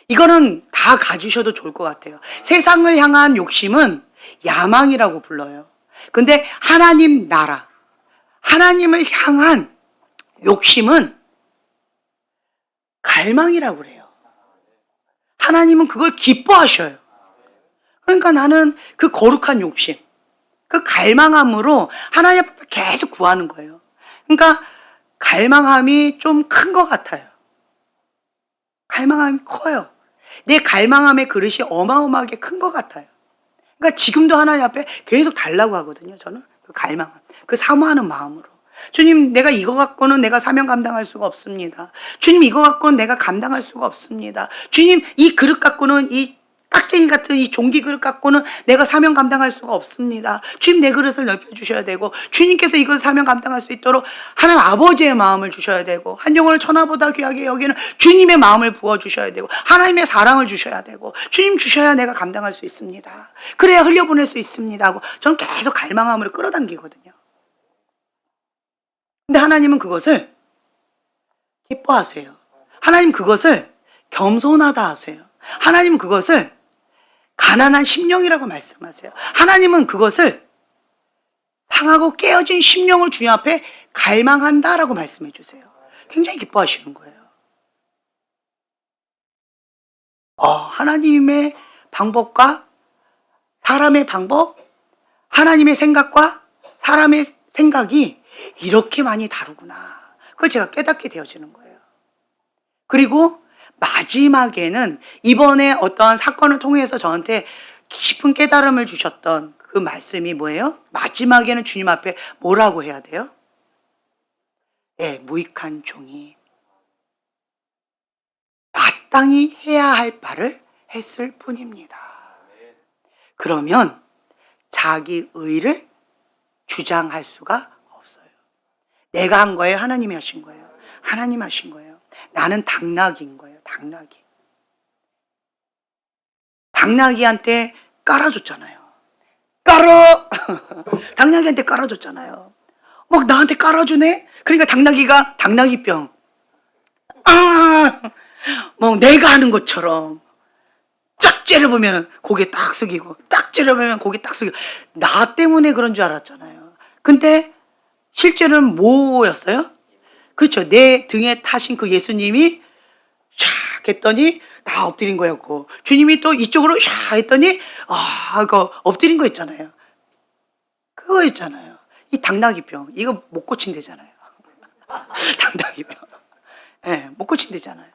이거는 다 가지셔도 좋을 것 같아요. 세상을 향한 욕심은 야망이라고 불러요. 근데 하나님 나라, 하나님을 향한 욕심은 갈망이라고 그래요. 하나님은 그걸 기뻐하셔요. 그러니까 나는 그 거룩한 욕심, 그 갈망함으로 하나님 앞에 계속 구하는 거예요. 그러니까 갈망함이 좀 큰 것 같아요. 갈망함이 커요. 내 갈망함의 그릇이 어마어마하게 큰 것 같아요. 그러니까 지금도 하나님 앞에 계속 달라고 하거든요. 저는 그 갈망함, 그 사모하는 마음으로. 주님, 내가 이거 갖고는 내가 사명 감당할 수가 없습니다. 주님, 이거 갖고는 내가 감당할 수가 없습니다. 주님, 이 그릇 갖고는, 이 깍쟁이 같은 이 종기 그릇 갖고는 내가 사명 감당할 수가 없습니다. 주님, 내 그릇을 넓혀주셔야 되고, 주님께서 이것을 사명 감당할 수 있도록 하나님 아버지의 마음을 주셔야 되고, 한 영혼을 천하보다 귀하게 여기는 주님의 마음을 부어주셔야 되고, 하나님의 사랑을 주셔야 되고, 주님 주셔야 내가 감당할 수 있습니다. 그래야 흘려보낼 수 있습니다 하고 저는 계속 갈망함으로 끌어당기거든요. 근데 하나님은 그것을 기뻐하세요. 하나님 그것을 겸손하다 하세요. 하나님은 그것을 가난한 심령이라고 말씀하세요. 하나님은 그것을 상하고 깨어진 심령을 주님 앞에 갈망한다라고 말씀해 주세요. 굉장히 기뻐하시는 거예요. 하나님의 방법과 사람의 방법, 하나님의 생각과 사람의 생각이 이렇게 많이 다르구나. 그걸 제가 깨닫게 되어지는 거예요. 그리고 마지막에는 이번에 어떠한 사건을 통해서 저한테 깊은 깨달음을 주셨던 그 말씀이 뭐예요? 마지막에는 주님 앞에 뭐라고 해야 돼요? 무익한 종이 마땅히 해야 할 바를 했을 뿐입니다. 그러면 자기 의를 주장할 수가 없어요. 내가 한 거예요? 하나님이 하신 거예요? 하나님 하신 거예요. 나는 당나귀인 거예요. 당나귀. 당나귀한테 깔아줬잖아요. 당나귀한테 깔아줬잖아요. 막 나한테 깔아주네? 그러니까 당나귀가 당나귀병. 뭐 내가 하는 것처럼 쫙 째려보면 고개 딱 숙이고, 딱 째려보면 고개 딱 숙이고, 나 때문에 그런 줄 알았잖아요. 근데 실제로는 뭐였어요? 그렇죠. 내 등에 타신 그 예수님이 샥 했더니 나 엎드린 거였고, 주님이 또 이쪽으로 샥 했더니 그거 엎드린 거 있잖아요. 그거 있잖아요. 이 당나귀병, 이거 못 고친대잖아요. 당나귀병. 예, 못 고친대잖아요.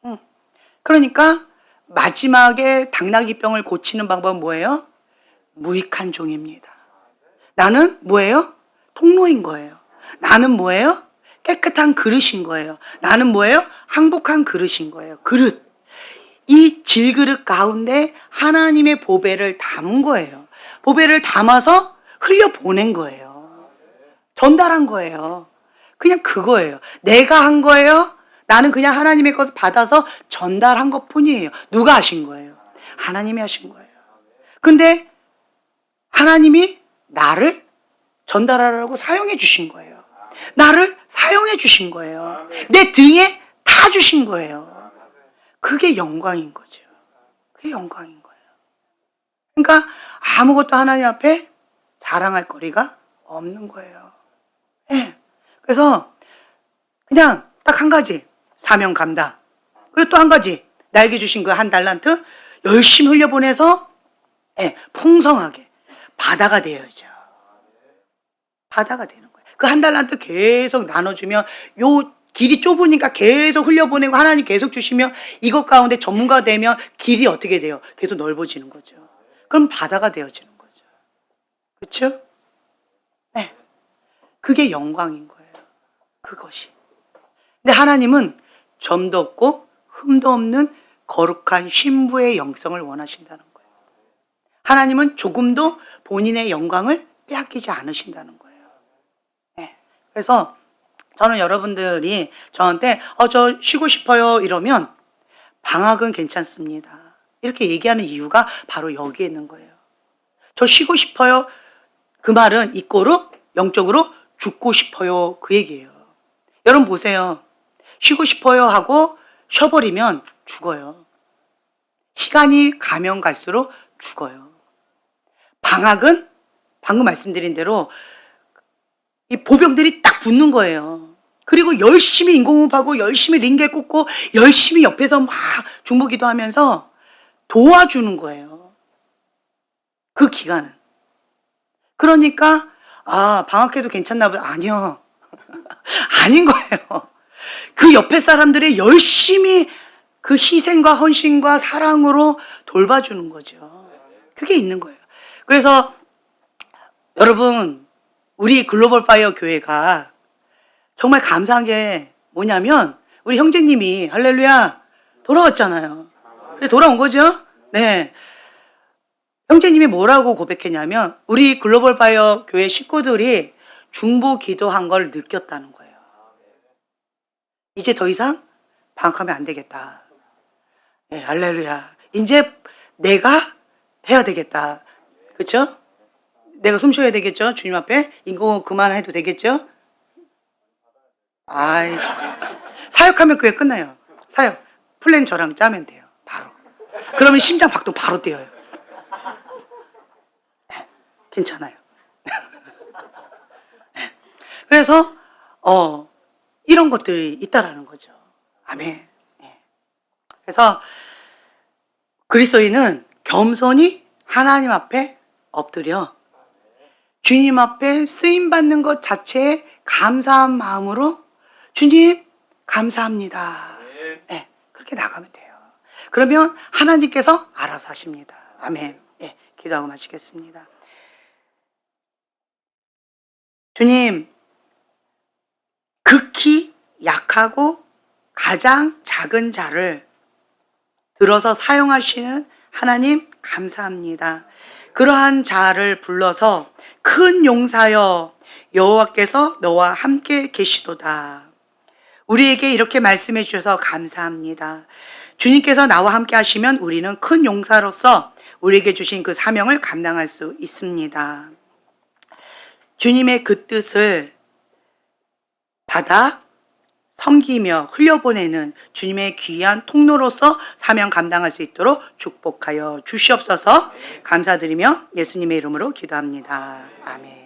응. 그러니까 마지막에 당나귀병을 고치는 방법은 뭐예요? 무익한 종입니다. 나는 뭐예요? 통로인 거예요. 나는 뭐예요? 깨끗한 그릇인 거예요. 나는 뭐예요? 항복한 그릇인 거예요. 그릇. 이 질그릇 가운데 하나님의 보배를 담은 거예요. 보배를 담아서 흘려보낸 거예요. 전달한 거예요. 그냥 그거예요. 내가 한 거예요. 나는 그냥 하나님의 것을 받아서 전달한 것 뿐이에요. 누가 하신 거예요? 하나님이 하신 거예요. 근데 하나님이 나를 전달하라고 사용해 주신 거예요. 나를 사용해 주신 거예요. 내 등에 타 주신 거예요. 그게 영광인 거죠. 그게 영광인 거예요. 그러니까 아무것도 하나님 앞에 자랑할 거리가 없는 거예요. 예. 그래서 그냥 딱 한 가지, 사명 감당. 그리고 또 한 가지, 나에게 주신 그 한 달란트 열심히 흘려보내서 풍성하게 바다가 되어야죠. 바다가 되는 거예요. 그 한 달란트 계속 나눠주면 요 길이 좁으니까 계속 흘려보내고 하나님 계속 주시면 이것 가운데 전문가 되면 길이 어떻게 돼요? 계속 넓어지는 거죠. 그럼 바다가 되어지는 거죠. 그렇죠? 네. 그게 영광인 거예요. 그것이. 근데 하나님은 점도 없고 흠도 없는 거룩한 신부의 영성을 원하신다는 거예요. 하나님은 조금도 본인의 영광을 빼앗기지 않으신다는 거예요. 네. 그래서 저는 여러분들이 저한테 저 쉬고 싶어요 이러면 방학은 괜찮습니다. 이렇게 얘기하는 이유가 바로 여기에 있는 거예요. 저 쉬고 싶어요. 그 말은 이꼬로 영적으로 죽고 싶어요. 그 얘기예요. 여러분 보세요. 쉬고 싶어요 하고 쉬어버리면 죽어요. 시간이 가면 갈수록 죽어요. 방학은 방금 말씀드린 대로 이 보병들이 딱 붙는 거예요. 그리고 열심히 인공호흡하고 열심히 링게 꽂고 열심히 옆에서 막 중보기도 하면서 도와주는 거예요. 그 기간은. 그러니까 방학해도 괜찮나 보다. 아니요. 아닌 거예요. 그 옆에 사람들이 열심히 그 희생과 헌신과 사랑으로 돌봐주는 거죠. 그게 있는 거예요. 그래서 여러분 우리 글로벌 파이어 교회가 정말 감사한 게 뭐냐면 우리 형제님이 할렐루야 돌아왔잖아요. 돌아온 거죠? 네. 형제님이 뭐라고 고백했냐면 우리 글로벌 파이어 교회 식구들이 중보 기도한 걸 느꼈다는 거예요. 이제 더 이상 방학하면 안 되겠다. 네, 할렐루야. 이제 내가 해야 되겠다. 그렇죠? 내가 숨 쉬어야 되겠죠? 주님 앞에 인공호흡 그만해도 되겠죠? 사역하면 그게 끝나요. 사역 플랜 저랑 짜면 돼요. 바로. 그러면 심장 박동 바로 뛰어요. 괜찮아요. 그래서 이런 것들이 있다라는 거죠. 아멘. 그래서 그리스도인은 겸손히 하나님 앞에 엎드려 주님 앞에 쓰임 받는 것 자체에 감사한 마음으로 주님 감사합니다. 네, 그렇게 나가면 돼요. 그러면 하나님께서 알아서 하십니다. 아멘. 기도하고 마치겠습니다. 주님, 극히 약하고 가장 작은 자를 들어서 사용하시는 하나님 감사합니다. 그러한 자를 불러서 큰 용사여 여호와께서 너와 함께 계시도다. 우리에게 이렇게 말씀해 주셔서 감사합니다. 주님께서 나와 함께 하시면 우리는 큰 용사로서 우리에게 주신 그 사명을 감당할 수 있습니다. 주님의 그 뜻을 받아 섬기며 흘려보내는 주님의 귀한 통로로서 사명 감당할 수 있도록 축복하여 주시옵소서. 감사드리며 예수님의 이름으로 기도합니다. 아멘.